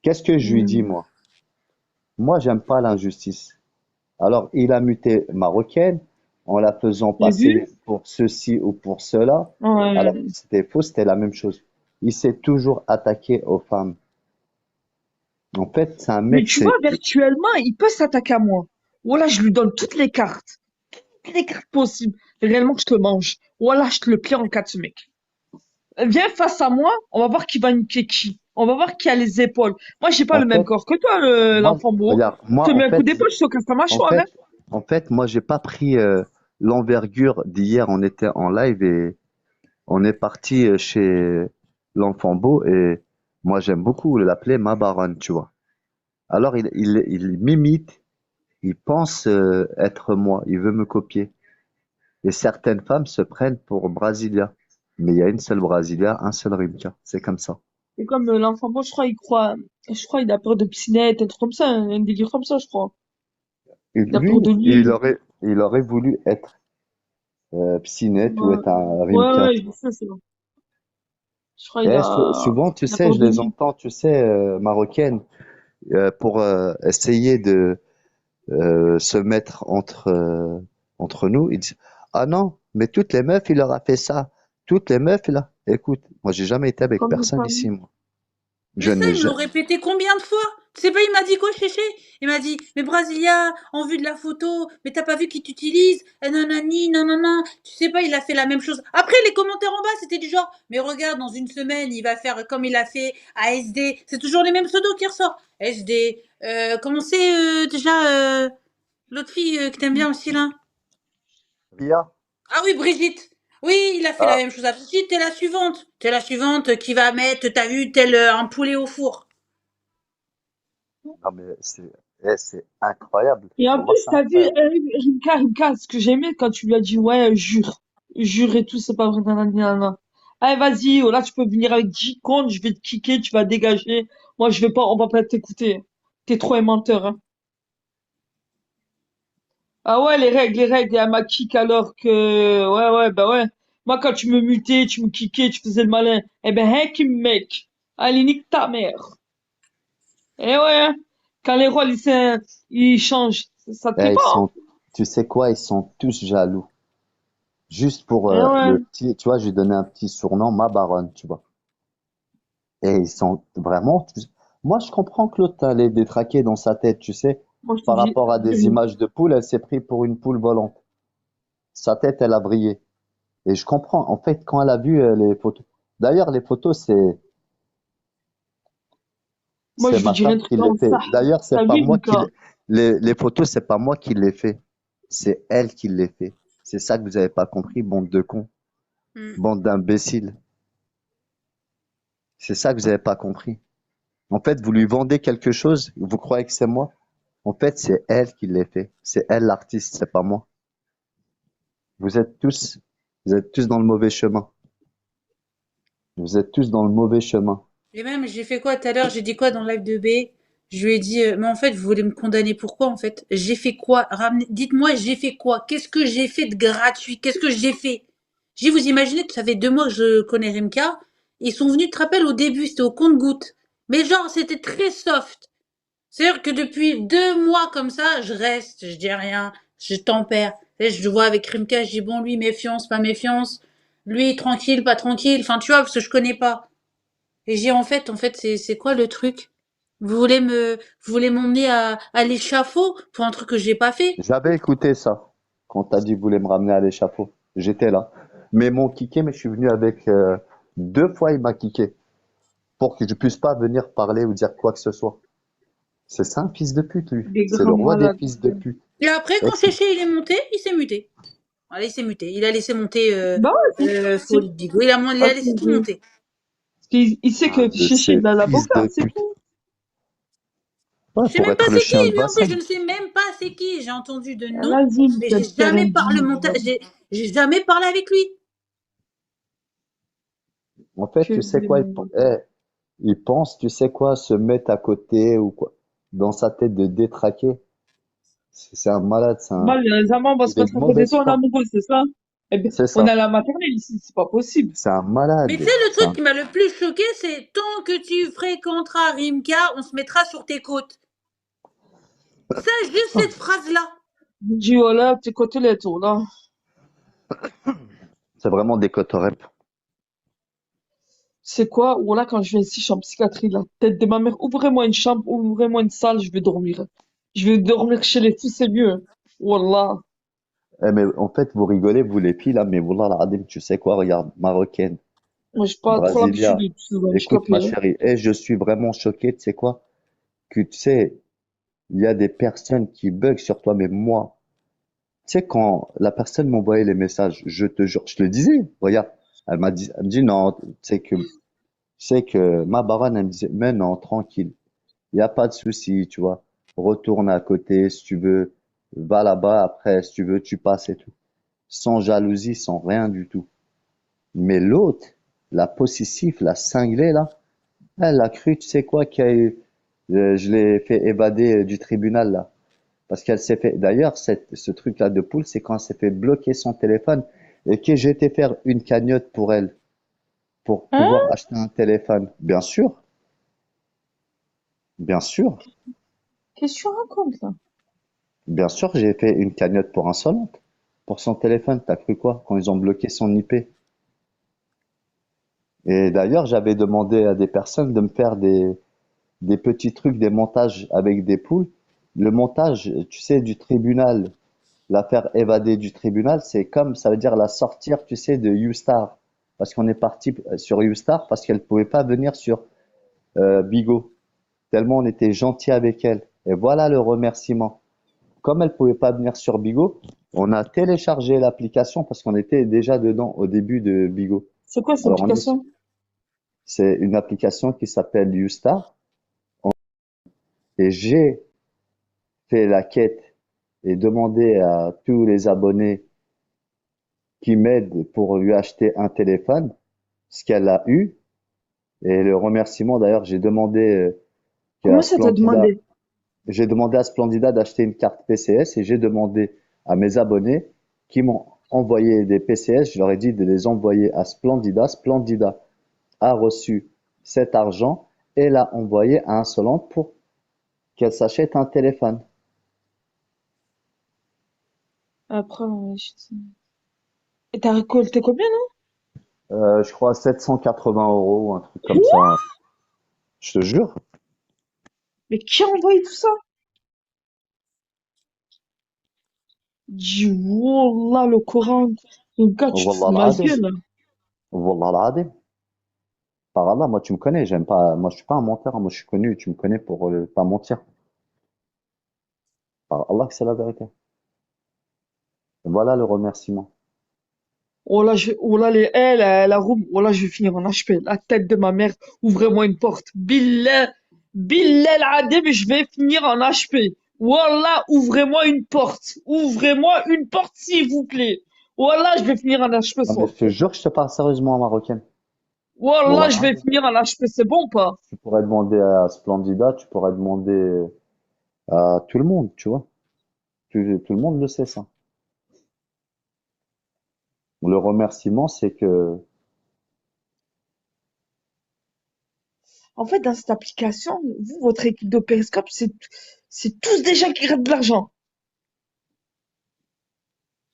Qu'est-ce que je lui dis, moi? Moi, j'aime pas l'injustice. Alors, il a muté marocaine en la faisant J'ai vu? passer pour ceci ou pour cela, alors Ouais. que c'était faux, c'était la même chose. Il s'est toujours attaqué aux femmes. En fait, c'est un Mais mec, tu vois, virtuellement, il peut s'attaquer à moi. Voilà, je lui donne toutes les cartes. Toutes les cartes possibles. Réellement, je te le mange. Voilà, je te le plie en quatre, mec. Viens face à moi, on va voir qui va niquer qui. On va voir qui a les épaules. Moi, j'ai pas en le même fait, corps que toi, moi, l'enfant beau. regarde, Je moi, te mets un coup d'épaule, je te casse ta en mâchoire, hein. fait, moi, j'ai pas pris l'envergure d'hier. On était en live et on est parti chez l'enfant beau et moi, j'aime beaucoup l'appeler ma baronne, tu vois. Alors, il m'imite, il pense être moi, il veut me copier. Et certaines femmes se prennent pour Brasilia. Mais il y a une seule Brasilia, un seul Rimka. C'est comme ça. C'est comme l'enfant beau, je crois, il a peur de piscinette, un truc comme ça, un délire comme ça, je crois. Et Il a peur lui, de lui. il aurait voulu être Psynet ou Ouais, être un ouais, Rimka, ouais, tu je vois. sais, c'est bon. Je crois Et souvent, tu il a sais, peur je de les lui. entends, tu sais, marocaines, pour essayer de se mettre entre nous. Ils disent, ah non, mais toutes les meufs, il leur a fait ça. Toutes les meufs, là. Écoute, moi, j'ai jamais été avec Comme personne ça. ici, moi. Je Mais ça, n'ai ils me l'ont jamais. répété combien de fois? Tu sais pas, il m'a dit quoi, Chéché? Il m'a dit, mais Brasilia, en vue de la photo, mais t'as pas vu qui t'utilise? Nanani, non, non, non. Tu sais pas, il a fait la même chose. Après, les commentaires en bas, c'était du genre, mais regarde, dans une semaine, il va faire comme il a fait à SD. C'est toujours les mêmes pseudos qui ressortent. SD. Comment c'est déjà l'autre fille que t'aimes bien aussi là? Ria? Ah oui, Brigitte. Oui, il a fait la Ah, même chose à Brigitte. T'es la suivante. T'es la suivante qui va mettre, t'as vu, tel un poulet au four. non, mais c'est incroyable. Et en Pour moi, plus, c'est t'as vu, incroyable. Rimka, ce que j'ai aimé quand tu lui as dit, ouais, jure. Jure et tout, c'est pas vrai, nanana, nanana. Allez, vas-y, oh, là, tu peux venir avec 10 comptes, je vais te kicker, tu vas dégager. Moi, je vais pas, on va pas t'écouter. T'es trop un menteur, hein. Ah ouais, les règles, et elle m'a kick alors que, ouais, ouais, bah ouais. Moi, quand tu me mutais, tu me kickais, tu faisais le malin. Eh ben, hein, qui mec. Allez, nique ta mère. Eh ouais, hein. Quand les rôles, ils changent, ça te plaît Eh, pas, hein. tu sais quoi, ils sont tous jaloux. Juste pour Eh ouais. le petit, tu vois, je lui donnais un petit surnom, ma baronne, tu vois. Et ils sont vraiment, moi, je comprends que l'autre allait détraquer dans sa tête, tu sais, Moi, je te par dis, rapport à des images de poules, elle s'est pris pour une poule volante. Sa tête, elle a brillé. Et je comprends. En fait, quand elle a vu les photos. D'ailleurs, les photos, moi, c'est je lui ma dirais un femme truc qui les comme fait. ça. D'ailleurs, c'est T'as pas vu, moi qui Lucas? les photos, c'est pas moi qui les fait. C'est elle qui les fait. C'est ça que vous avez pas compris, bande de cons, Hmm. bande d'imbéciles. C'est ça que vous avez pas compris. En fait, vous lui vendez quelque chose, vous croyez que c'est moi. En fait, c'est elle qui les fait. C'est elle l'artiste, c'est pas moi. Vous êtes tous, vous êtes tous dans le mauvais chemin. Vous êtes tous dans le mauvais chemin. Et même, j'ai fait quoi tout à l'heure? J'ai dit quoi dans le live de B? Je lui ai dit, mais en fait, vous voulez me condamner pourquoi en fait? J'ai fait quoi? Dites-moi, j'ai fait quoi? Qu'est-ce que j'ai fait de gratuit? Qu'est-ce que j'ai fait? J'ai vous imaginez que ça fait 2 mois que je connais Rimka. Ils sont venus, tu te rappelles, au début, c'était au compte-gouttes. Mais genre, c'était très soft. C'est-à-dire que depuis 2 mois comme ça, je reste, je dis rien, je tempère. Et je le vois avec Rimka, je dis bon, lui, méfiance, pas méfiance. Lui, tranquille, pas tranquille. Enfin, tu vois, parce que je connais pas. Et j'ai en fait, c'est quoi le truc? Vous voulez m'emmener à l'échafaud pour un truc que j'ai pas fait? J'avais écouté ça quand t'as dit que vous voulez me ramener à l'échafaud. J'étais là. Mais ils m'ont kické, mais je suis venu avec 2 fois il m'a kické pour que je puisse pas venir parler ou dire quoi que ce soit. C'est ça un fils de pute lui. Des C'est le grands roi des malades. fils de pute. Et après, Et quand Chéché il est monté, il s'est muté. Voilà, il s'est muté. Il a laissé monter Bah ouais, Folie Bigo. Il a parce laissé tout monter. qu'il sait un que de Chichi, ces il a fils l'avocat, de c'est pute. tout. Ouais, Je sais pour même pas être le c'est qui, chien de lui en plus, je Vincennes. ne sais même pas c'est qui. J'ai entendu de nom, Vas-y, mais le terrain. j'ai jamais parlé avec lui. En fait, Que tu sais quoi, des... il pense, tu sais quoi, se mettre à côté ou quoi, dans sa tête de détraquer. C'est un malade, Mal, les amants, on va se il est de mettre à côté de mauvaise toi en foi. amoureux, c'est ça? Eh bien, C'est on est ça. à la maternelle ici, c'est pas possible. C'est un Mais tu malade. sais, le truc qui m'a le plus choqué, c'est tant que tu fréquenteras Rimka, on se mettra sur tes côtes. Ça, juste cette phrase-là. Dis, voilà, tes côtelettes, oh là. C'est vraiment des cotorep. C'est quoi? Voilà, quand je viens ici, je suis en psychiatrie, la tête de ma mère. Ouvrez-moi une chambre, ouvrez-moi une salle, je vais dormir. Je vais dormir chez les filles, c'est mieux. Wallah. Mais en fait, vous rigolez, vous les filles, là, mais Wallah, al-Adim, tu sais quoi, regarde, marocaine, Moi, j'ai pas trop l'habitude Brasilia. de tous ces Écoute, ma handicapés, hein. chérie, et je suis vraiment choqué, tu sais quoi, que tu sais, il y a des personnes qui bug sur toi, mais moi, tu sais, quand la personne m'envoyait les messages, je te jure, je te le disais, regarde, elle me dit non, tu sais que ma baronne, elle me disait, mais non, tranquille, il n'y a pas de souci, tu vois, retourne à côté si tu veux, va là-bas, après, si tu veux, tu passes et tout. Sans jalousie, sans rien du tout. Mais l'autre, la possessive, la cinglée, là, elle a cru, tu sais quoi, je l'ai fait évader du tribunal, là. Parce qu'elle s'est fait, d'ailleurs, ce truc-là de poule, c'est quand elle s'est fait bloquer son téléphone et que j'ai été faire une cagnotte pour elle, pour Hein? pouvoir acheter un téléphone. Bien sûr, Qu'est-ce que tu racontes, là? bien sûr, j'ai fait une cagnotte pour Insolente, pour son téléphone. T'as cru quoi, quand ils ont bloqué son IP? Et d'ailleurs, j'avais demandé à des personnes de me faire des petits trucs, des montages avec des poules. Le montage, tu sais, du tribunal, la faire évader du tribunal, c'est comme, ça veut dire la sortir, tu sais, de Youstar. Parce qu'on est parti sur Youstar parce qu'elle pouvait pas venir sur Bigo. Tellement on était gentil avec elle. Et voilà le remerciement. Comme elle pouvait pas venir sur Bigo, on a téléchargé l'application parce qu'on était déjà dedans au début de Bigo. C'est quoi cette Alors application? c'est une application qui s'appelle Youstar. Et j'ai fait la quête et demandé à tous les abonnés qui m'aident pour lui acheter un téléphone, ce qu'elle a eu. Et le remerciement, d'ailleurs, Comment à ça t'a Splendida, demandé? j'ai demandé à Splendida d'acheter une carte PCS et j'ai demandé à mes abonnés qui m'ont envoyé des PCS, je leur ai dit de les envoyer à Splendida. Splendida a reçu cet argent et l'a envoyé à Insolente pour qu'elle s'achète un téléphone. Après, ouais, et t'as récolté combien, non? Je crois 780 euros ou un truc comme Quoi? ça. Je te jure. Mais qui a envoyé tout ça? Dis, wallah, le Coran. Le gars, tu te fous Wallah de ma al-Adim. gueule. Wallah al-Adim. Par Allah, moi tu me connais, j'aime pas, moi je suis pas un menteur, moi je suis connu, tu me connais pour pas mentir. Par Allah que c'est la vérité. Voilà le remerciement. Oh là, la room. Oh là, je vais finir en HP. La tête de ma mère. Ouvrez-moi une porte. Billah mais je vais finir en HP. Wallah, ouvrez-moi une porte. Ouvrez-moi une porte, s'il vous plaît. Wallah, je vais finir en HP ce Non mais soir. je te jure que je te parle sérieusement en marocaine. Wallah, Wallah je vais al-Adim. finir en HP. C'est bon ou pas? Tu pourrais demander à Splendida, tu pourrais demander à tout le monde, tu vois. Tout le monde le sait ça. Le remerciement, c'est que, En fait, dans cette application, vous, votre équipe de Periscope, c'est tous des gens qui grattent de l'argent.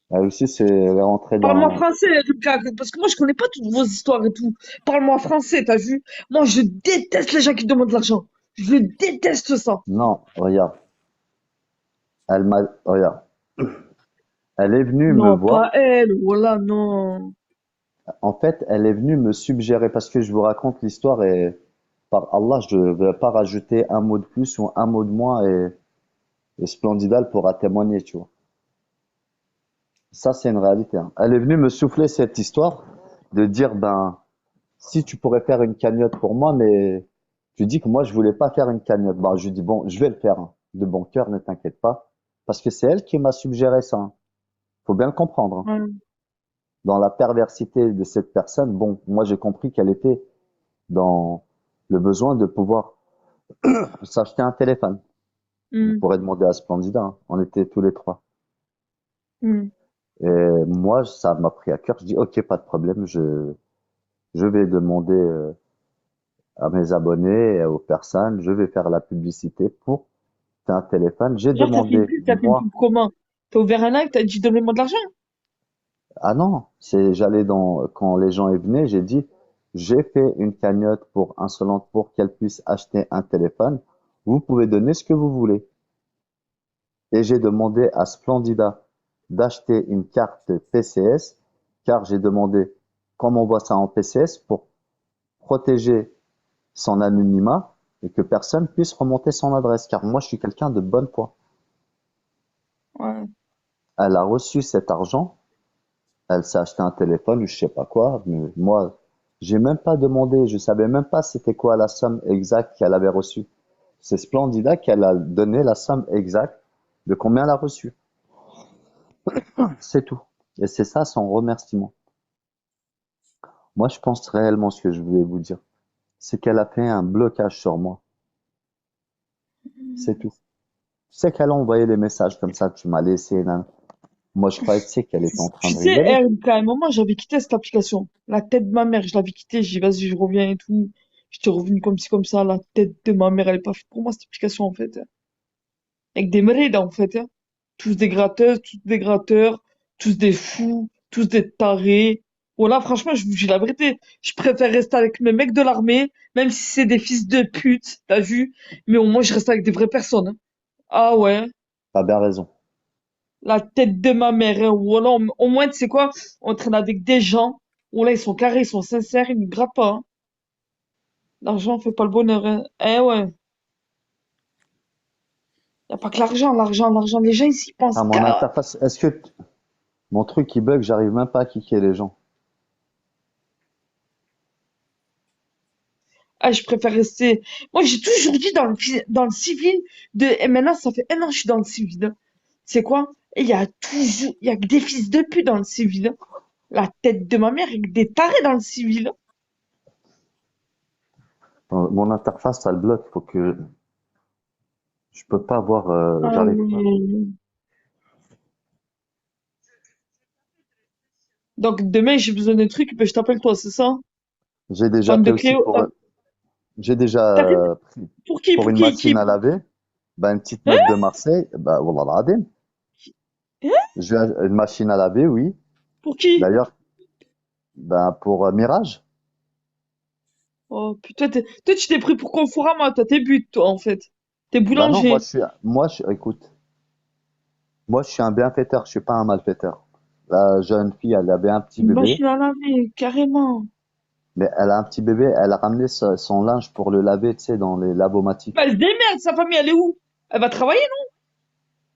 elle aussi, c'est, elle est rentrée Parle-moi dans, français, Lucas, parce que moi, je connais pas toutes vos histoires et tout. Parle-moi français, t'as vu? Moi, je déteste les gens qui demandent de l'argent. Je déteste ça. non, regarde, regarde, elle est venue me Non, pas voir. elle. Voilà, non. En fait, elle est venue me suggérer parce que je vous raconte l'histoire et par Allah, je ne vais pas rajouter un mot de plus ou un mot de moins et Splendidal pourra témoigner, tu vois. Ça, c'est une réalité, hein. Elle est venue me souffler cette histoire de dire, ben, si tu pourrais faire une cagnotte pour moi, mais tu dis que moi, je voulais pas faire une cagnotte. Ben, je lui dis, bon, je vais le faire, hein. De bon cœur, ne t'inquiète pas. Parce que c'est elle qui m'a suggéré ça, hein. Faut bien le comprendre, hein. Ouais. dans la perversité de cette personne, bon, moi j'ai compris qu'elle était dans le besoin de pouvoir s'acheter un téléphone. On Hmm, pourrait demander à Splendida, hein. On était tous les trois. hmm. Et moi, ça m'a pris à cœur. Je dis, ok, pas de problème, je vais demander à mes abonnés et aux personnes, je vais faire la publicité pour un téléphone. J'ai Genre, demandé, t'as fait une moi, pub comment? T'as ouvert un live, t'as dit donnez-moi de l'argent. ah non, j'allais quand les gens y venaient, j'ai dit, j'ai fait une cagnotte pour Insolente pour qu'elle puisse acheter un téléphone. Vous pouvez donner ce que vous voulez. Et j'ai demandé à Splendida d'acheter une carte PCS, car j'ai demandé, comme on voit ça en PCS, pour protéger son anonymat et que personne puisse remonter son adresse, car moi je suis quelqu'un de bonne foi. Ouais. Elle a reçu cet argent, elle s'est acheté un téléphone ou je sais pas quoi, mais moi j'ai même pas demandé, je savais même pas c'était quoi la somme exacte qu'elle avait reçue. C'est Splendida qu'elle a donné la somme exacte de combien elle a reçu. C'est tout. Et c'est ça son remerciement. Moi je pense réellement ce que je voulais vous dire, c'est qu'elle a fait un blocage sur moi. C'est tout. C'est qu'elle a envoyé les messages comme ça, tu m'as laissé là. Moi, je croyais, tu sais, qu'elle était en train Tu de sais, rigoler. RMK, à un moment, j'avais quitté cette application. La tête de ma mère, je l'avais quittée. J'ai dit, vas-y, je reviens et tout. J'étais revenu comme ci, comme ça. La tête de ma mère, elle est pas faite pour moi, cette application, en fait. Avec des mérides, en fait. Hein. Tous des gratteuses, tous des gratteurs, tous des fous, tous des tarés. Voilà, franchement, je vous dis la vérité. Je préfère rester avec mes mecs de l'armée, même si c'est des fils de pute, t'as vu? Mais au moins, je reste avec des vraies personnes. Hein. Ah ouais. T'as bien raison. La tête de ma mère, hein. Voilà, au moins, tu sais quoi, on traîne avec des gens, où là, ils sont carrés, ils sont sincères, ils ne grattent pas, hein. L'argent fait pas le bonheur, hein. Eh ouais, y a pas que l'argent, l'argent. Les gens, ici, ils pensent Ah, mon qu'à... interface, mon truc qui bug, j'arrive même pas à kicker les gens. Ah, je préfère rester... Moi, j'ai toujours dit dans le civil, et maintenant, ça fait un an que je suis dans le civil, hein. C'est quoi? Et il y a que des fils de pute dans le civil, hein. La tête de ma mère, avec des tarés dans le civil, hein. Mon interface, ça le bloque. Faut que je peux pas voir, Ah j'arrive pas. ouais. Donc, demain, j'ai besoin d'un truc, ben, je t'appelle toi, c'est ça? J'ai déjà Femme fait de aussi Cléo. j'ai déjà T'as fait pris pour qui? pour Pour une qui? machine à laver, bah, une petite Hein? meuf de Marseille, bah, wallah al-azim. Hein? Une machine à laver, oui. Pour qui? D'ailleurs, bah, pour Mirage. Oh putain, toi tu t'es pris pour Conforama, toi t'es but, toi en fait. T'es Bah non, boulanger. écoute, moi, je suis un bienfaiteur, je suis pas un malfaiteur. La jeune fille, elle avait un petit Une bébé, machine à laver, carrément. mais elle a un petit bébé, elle a ramené son linge pour le laver, tu sais, dans les Bah, lavomatiques. elle se démerde, sa famille, elle est où? Elle va travailler, non?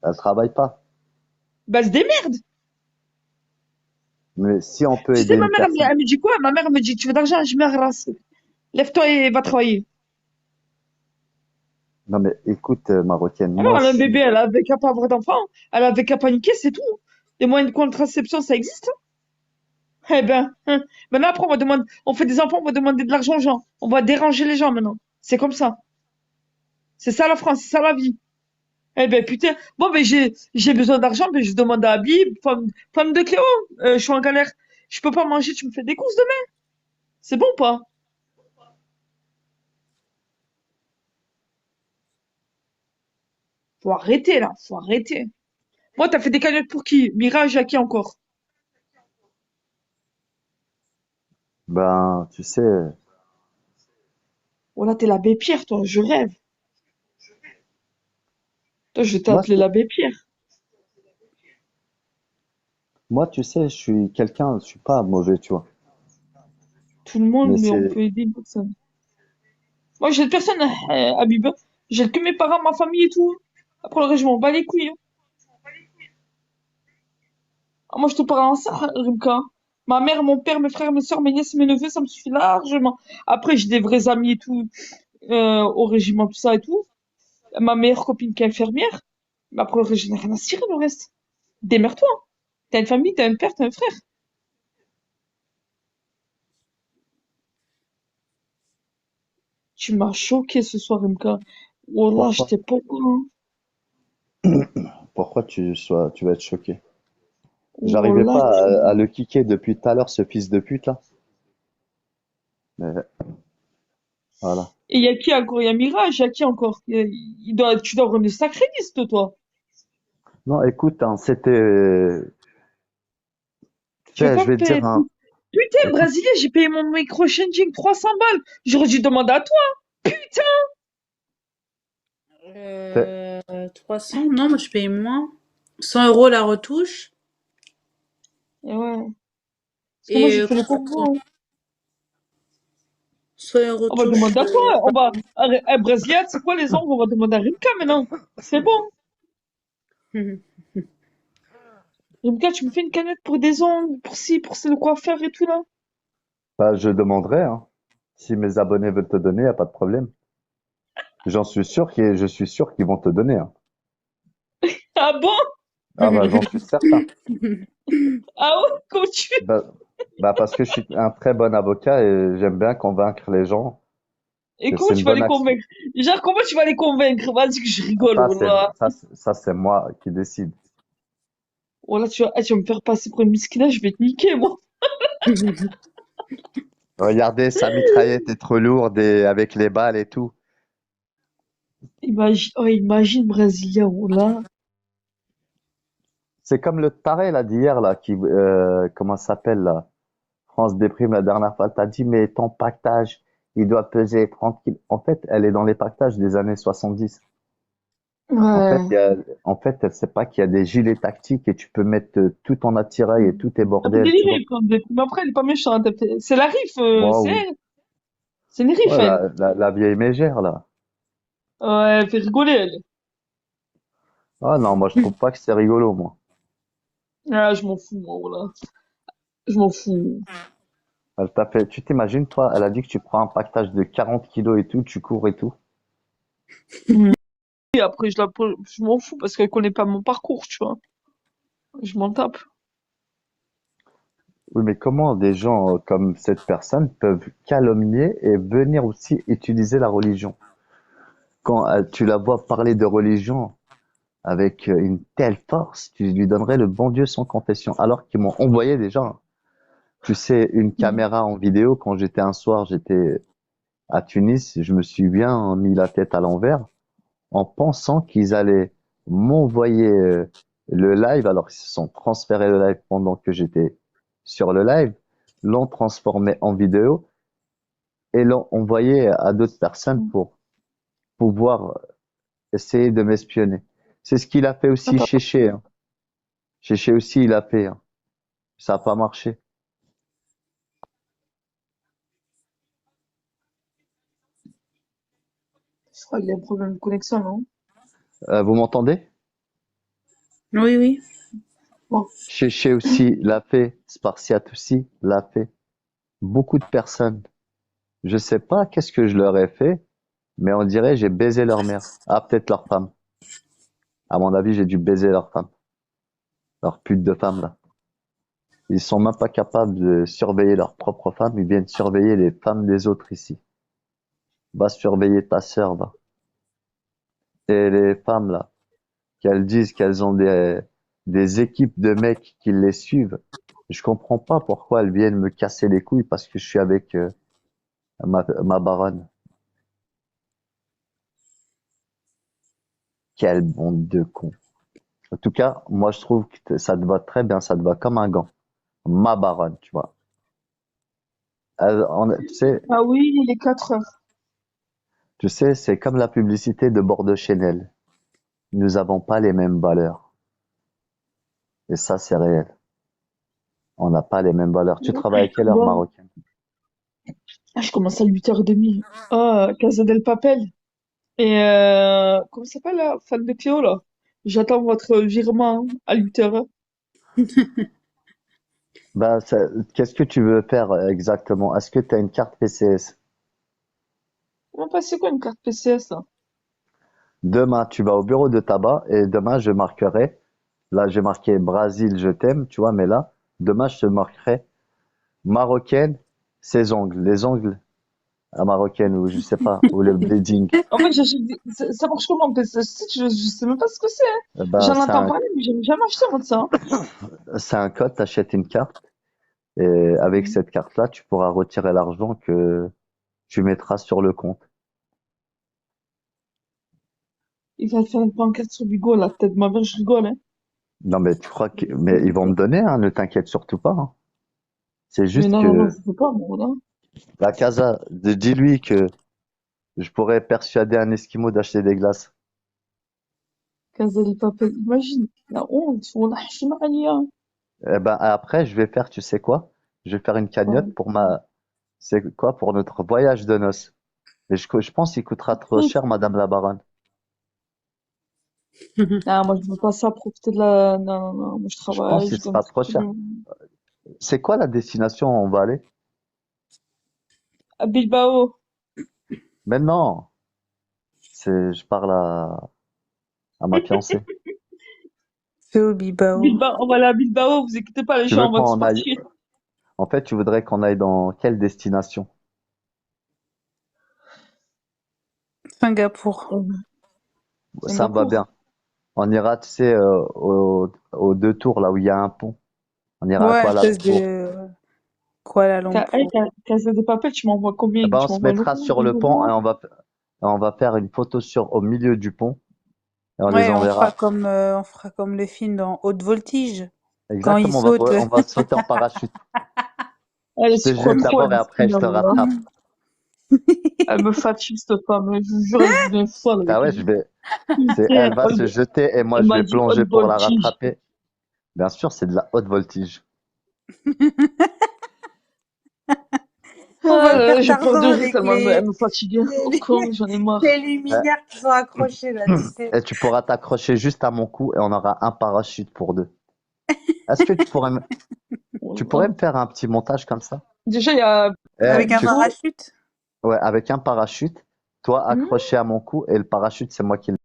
Elle travaille pas. Bah, elle se démerde. Mais si on peut Tu aider sais, ma une mère, personne. elle me dit quoi? Ma mère, elle me dit, tu veux d'argent? Je mets à race. Lève-toi et va travailler. Non, mais écoute, Marocaine, Alors, moi, elle je a un bébé, suis. elle avait qu'à pas avoir d'enfant. Elle avait qu'à paniquer, c'est tout. Les moyens de contraception, ça existe. Eh ben, hein. Maintenant, après, on fait des enfants, on va demander de l'argent aux gens. On va déranger les gens maintenant. C'est comme ça. C'est ça la France, c'est ça la vie. Eh ben putain, bon ben j'ai besoin d'argent, ben je demande à Habib, femme de Cléo, je suis en galère, je peux pas manger, tu me fais des courses demain, c'est bon ou pas? Faut arrêter là, faut arrêter. Moi t'as fait des cagnottes pour qui? Mirage à qui encore? Ben, tu sais, Voilà, t'es l'abbé Pierre, toi, je rêve. Toi, je vais moi, t'appeler l'abbé Pierre. moi, tu sais, je suis quelqu'un, je suis pas mauvais, tu vois. Tout le monde, Mais mais on c'est, peut aider une personne. Moi j'ai personne, Habib, hein. J'ai que mes parents, ma famille et tout. Après le reste, je m'en bats les couilles, hein. Ah, moi, je te parle en ça, Rimka. Ma mère, mon père, mes frères, mes soeurs, mes nièces, mes neveux, ça me suffit largement. Après, j'ai des vrais amis et tout, au régiment, tout ça et tout. Ma meilleure copine qui est infirmière. Mais après, le reste, je n'ai rien à cirer, le reste. Démerde-toi. T'as une famille, t'as un père, t'as un frère. Tu m'as choqué ce soir, Rimka. Wallah, Pourquoi? j'étais pas au courant. Pourquoi tu vas être choqué? J'arrivais Wallah, pas à le kicker depuis tout à l'heure, ce fils de pute là. Mais voilà. Et il y a qui encore? Il y a Mirage, il y a qui encore? Tu dois avoir une sacrée liste, toi. Non, écoute, hein, c'était, Tu vas je pas me vais te payer. dire, hein, Putain, écoute, Brésilien, j'ai payé mon micro-changing 300 balles. J'aurais dû demander à toi. Putain. 300? Non, moi je paye moins. 100 € la retouche. Et ouais. Parce que moi, Et j'ai fait le combo. 100 € On va touche. demander à toi. On va. Brésilien, c'est quoi les ongles? On va demander à Rimka maintenant. C'est bon. Rimka, tu me fais une canette pour des ongles, pour ci, pour le coiffeur et tout là. bah, je demanderai, hein. Si mes abonnés veulent te donner, y a pas de problème. Je suis sûr qu'ils vont te donner, hein. Ah bon? Ah bah, j'en suis certain. Ah ouais? Comment tu fais? Bah, bah, parce que je suis un très bon avocat et j'aime bien convaincre les gens Et que comment c'est tu une vas bonne les action. convaincre? Genre, comment tu vas les convaincre? Vas-y que je rigole, wallah. Ça, c'est moi qui décide. Wallah, tu vas me faire passer pour une miskina, je vais te niquer, moi. Regardez, sa mitraillette est trop lourde et avec les balles et tout. Imagine Brésilien, wallah. C'est comme le taré là d'hier là comment ça s'appelle là? France Déprime la dernière fois. T'as dit mais ton pactage, il doit peser 30 kilos. En fait, elle est dans les pactages des années 70. En fait, Ouais. elle sait pas qu'il y a des gilets tactiques et tu peux mettre tout ton attirail et tout tes Un peu bordels, tu vois. déliré, quand même. Mais après, elle est pas méchante. C'est la rif, c'est Waouh. elle. C'est une rif, Ouais, elle. la vieille mégère là. Ouais, elle fait rigoler, elle. Ah non, moi je trouve pas que c'est rigolo, moi. Ah, je m'en fous, moi, voilà. Je m'en fous. Elle t'a fait, tu t'imagines, toi, elle a dit que tu prends un pactage de 40 kilos et tout, tu cours et tout. Et après, je m'en fous parce qu'elle connaît pas mon parcours, tu vois. Je m'en tape. Oui, mais comment des gens comme cette personne peuvent calomnier et venir aussi utiliser la religion? Quand tu la vois parler de religion avec une telle force, tu lui donnerais le bon Dieu sans confession. Alors qu'ils m'ont envoyé déjà, hein, tu sais, une caméra en vidéo. Quand j'étais un soir, j'étais à Tunis, je me suis bien mis la tête à l'envers en pensant qu'ils allaient m'envoyer le live. Alors, ils se sont transférés le live pendant que j'étais sur le live, l'ont transformé en vidéo et l'ont envoyé à d'autres personnes pour pouvoir essayer de m'espionner. C'est ce qu'il a fait aussi Attends, Chéché, hein. Chéché aussi, il a fait, hein. Ça n'a pas marché. je crois qu'il y a un problème de connexion, non? Vous m'entendez? Oui, oui. Bon. Chéché aussi l'a fait, Spartiate aussi l'a fait. Beaucoup de personnes. Je sais pas qu'est-ce que je leur ai fait, mais on dirait j'ai baisé leur mère. Ah, peut-être leur femme. À mon avis, j'ai dû baiser leur femme. Leur pute de femme, là. Ils sont même pas capables de surveiller leur propre femme, ils viennent surveiller les femmes des autres ici. Va surveiller ta sœur, va. Et les femmes, là, qu'elles disent qu'elles ont des équipes de mecs qui les suivent. Je comprends pas pourquoi elles viennent me casser les couilles parce que je suis avec ma baronne. Quelle bande de cons. En tout cas, moi, je trouve que ça te va très bien, ça te va comme un gant. Ma baronne, tu vois. Ah oui, il est 4 heures. Tu sais, c'est comme la publicité de Bordeaux Chanel. Nous n'avons pas les mêmes valeurs. Et ça, c'est réel. On n'a pas les mêmes valeurs. Tu travailles à quelle heure, Bon, Marocain? ah, je commence à 8h30. Ah, Casa del Papel. Et comment ça s'appelle la fan de Cléo là? J'attends votre virement à 8h. Ben, qu'est-ce que tu veux faire exactement? Est-ce que tu as une carte PCS? Comment passer quoi une carte PCS là? Demain, tu vas au bureau de tabac et demain, je marquerai. Là, j'ai marqué Brésil, je t'aime, tu vois, mais là, demain, je te marquerai marocaine, ses ongles. Les ongles, la marocaine ou je sais pas, ou le bleeding. En fait, ça marche comment? Parce que je sais même pas ce que c'est. Eh ben, J'en entends parler, mais j'ai jamais acheté moi de ça. c'est un code, t'achètes une carte et avec cette carte-là, tu pourras retirer l'argent que tu mettras sur le compte. Il va faire une pancarte sur Bigo, la tête de ma mère, je rigole, hein. Non, mais tu crois que, mais ils vont me donner, hein, ne t'inquiète surtout pas, hein. C'est Mais juste non, que je peux pas, moi, là. la casa, dis-lui que je pourrais persuader un Esquimau d'acheter des glaces. Casa del Papel, imagine, la honte, on a rien. Eh ben, après, je vais faire, tu sais quoi? Je vais faire une cagnotte pour c'est quoi? Pour notre voyage de noces. Mais je pense qu'il coûtera trop cher, Madame la Baronne. Ah, moi, je veux pas ça, profiter de la, non, non, non, moi, je Je pense travaille, qu'il je gagne sera trop cher. C'est quoi la destination où on va aller? à Bilbao. Maintenant, je parle à ma fiancée. C'est au Bilbao. Bilbao, on va aller à Bilbao, vous inquiétez pas, les Tu veux gens, on va tous qu'on aille, partir. en fait, tu voudrais qu'on aille dans quelle destination? Singapour. Ça me va bien. On ira, tu sais, aux deux tours, là où il y a un pont. On ira à Ouais, Kuala espèce Lumpur. de Kuala Hey, Lumpur. Casa de Papel, tu m'envoies combien? Eh ben, on Tu se m'envoies mettra 1 euro, sur 2 le pont et euros? on va faire une photo au milieu du pont et on les Ouais, enverra. on fera comme le film dans Haute Voltige, quand il Exactement, saute. on va sauter en parachute. Elle Je est te trop jette trop, d'abord et après je te rattrape. elle me fatigue, cette femme, je vous jure, elle devient folle Ah avec ouais, lui. elle Putain, va se jeter et moi elle je m'a vais dit plonger haute pour la voltige. rattraper. Bien sûr, c'est de la haute voltige. On va faire J'ai peur de Tarzan rire avec tellement elle me fatiguait. Oh, con, j'en ai marre. les Ouais. luminaires qui sont accrochés là, tu sais. Et tu pourras t'accrocher juste à mon cou et on aura un parachute pour deux. Est-ce que tu pourrais me faire un petit montage comme ça? Déjà, il y a Avec un Bigo. parachute. Ouais, avec un parachute, toi accroché à mon cou et le parachute, c'est moi qui le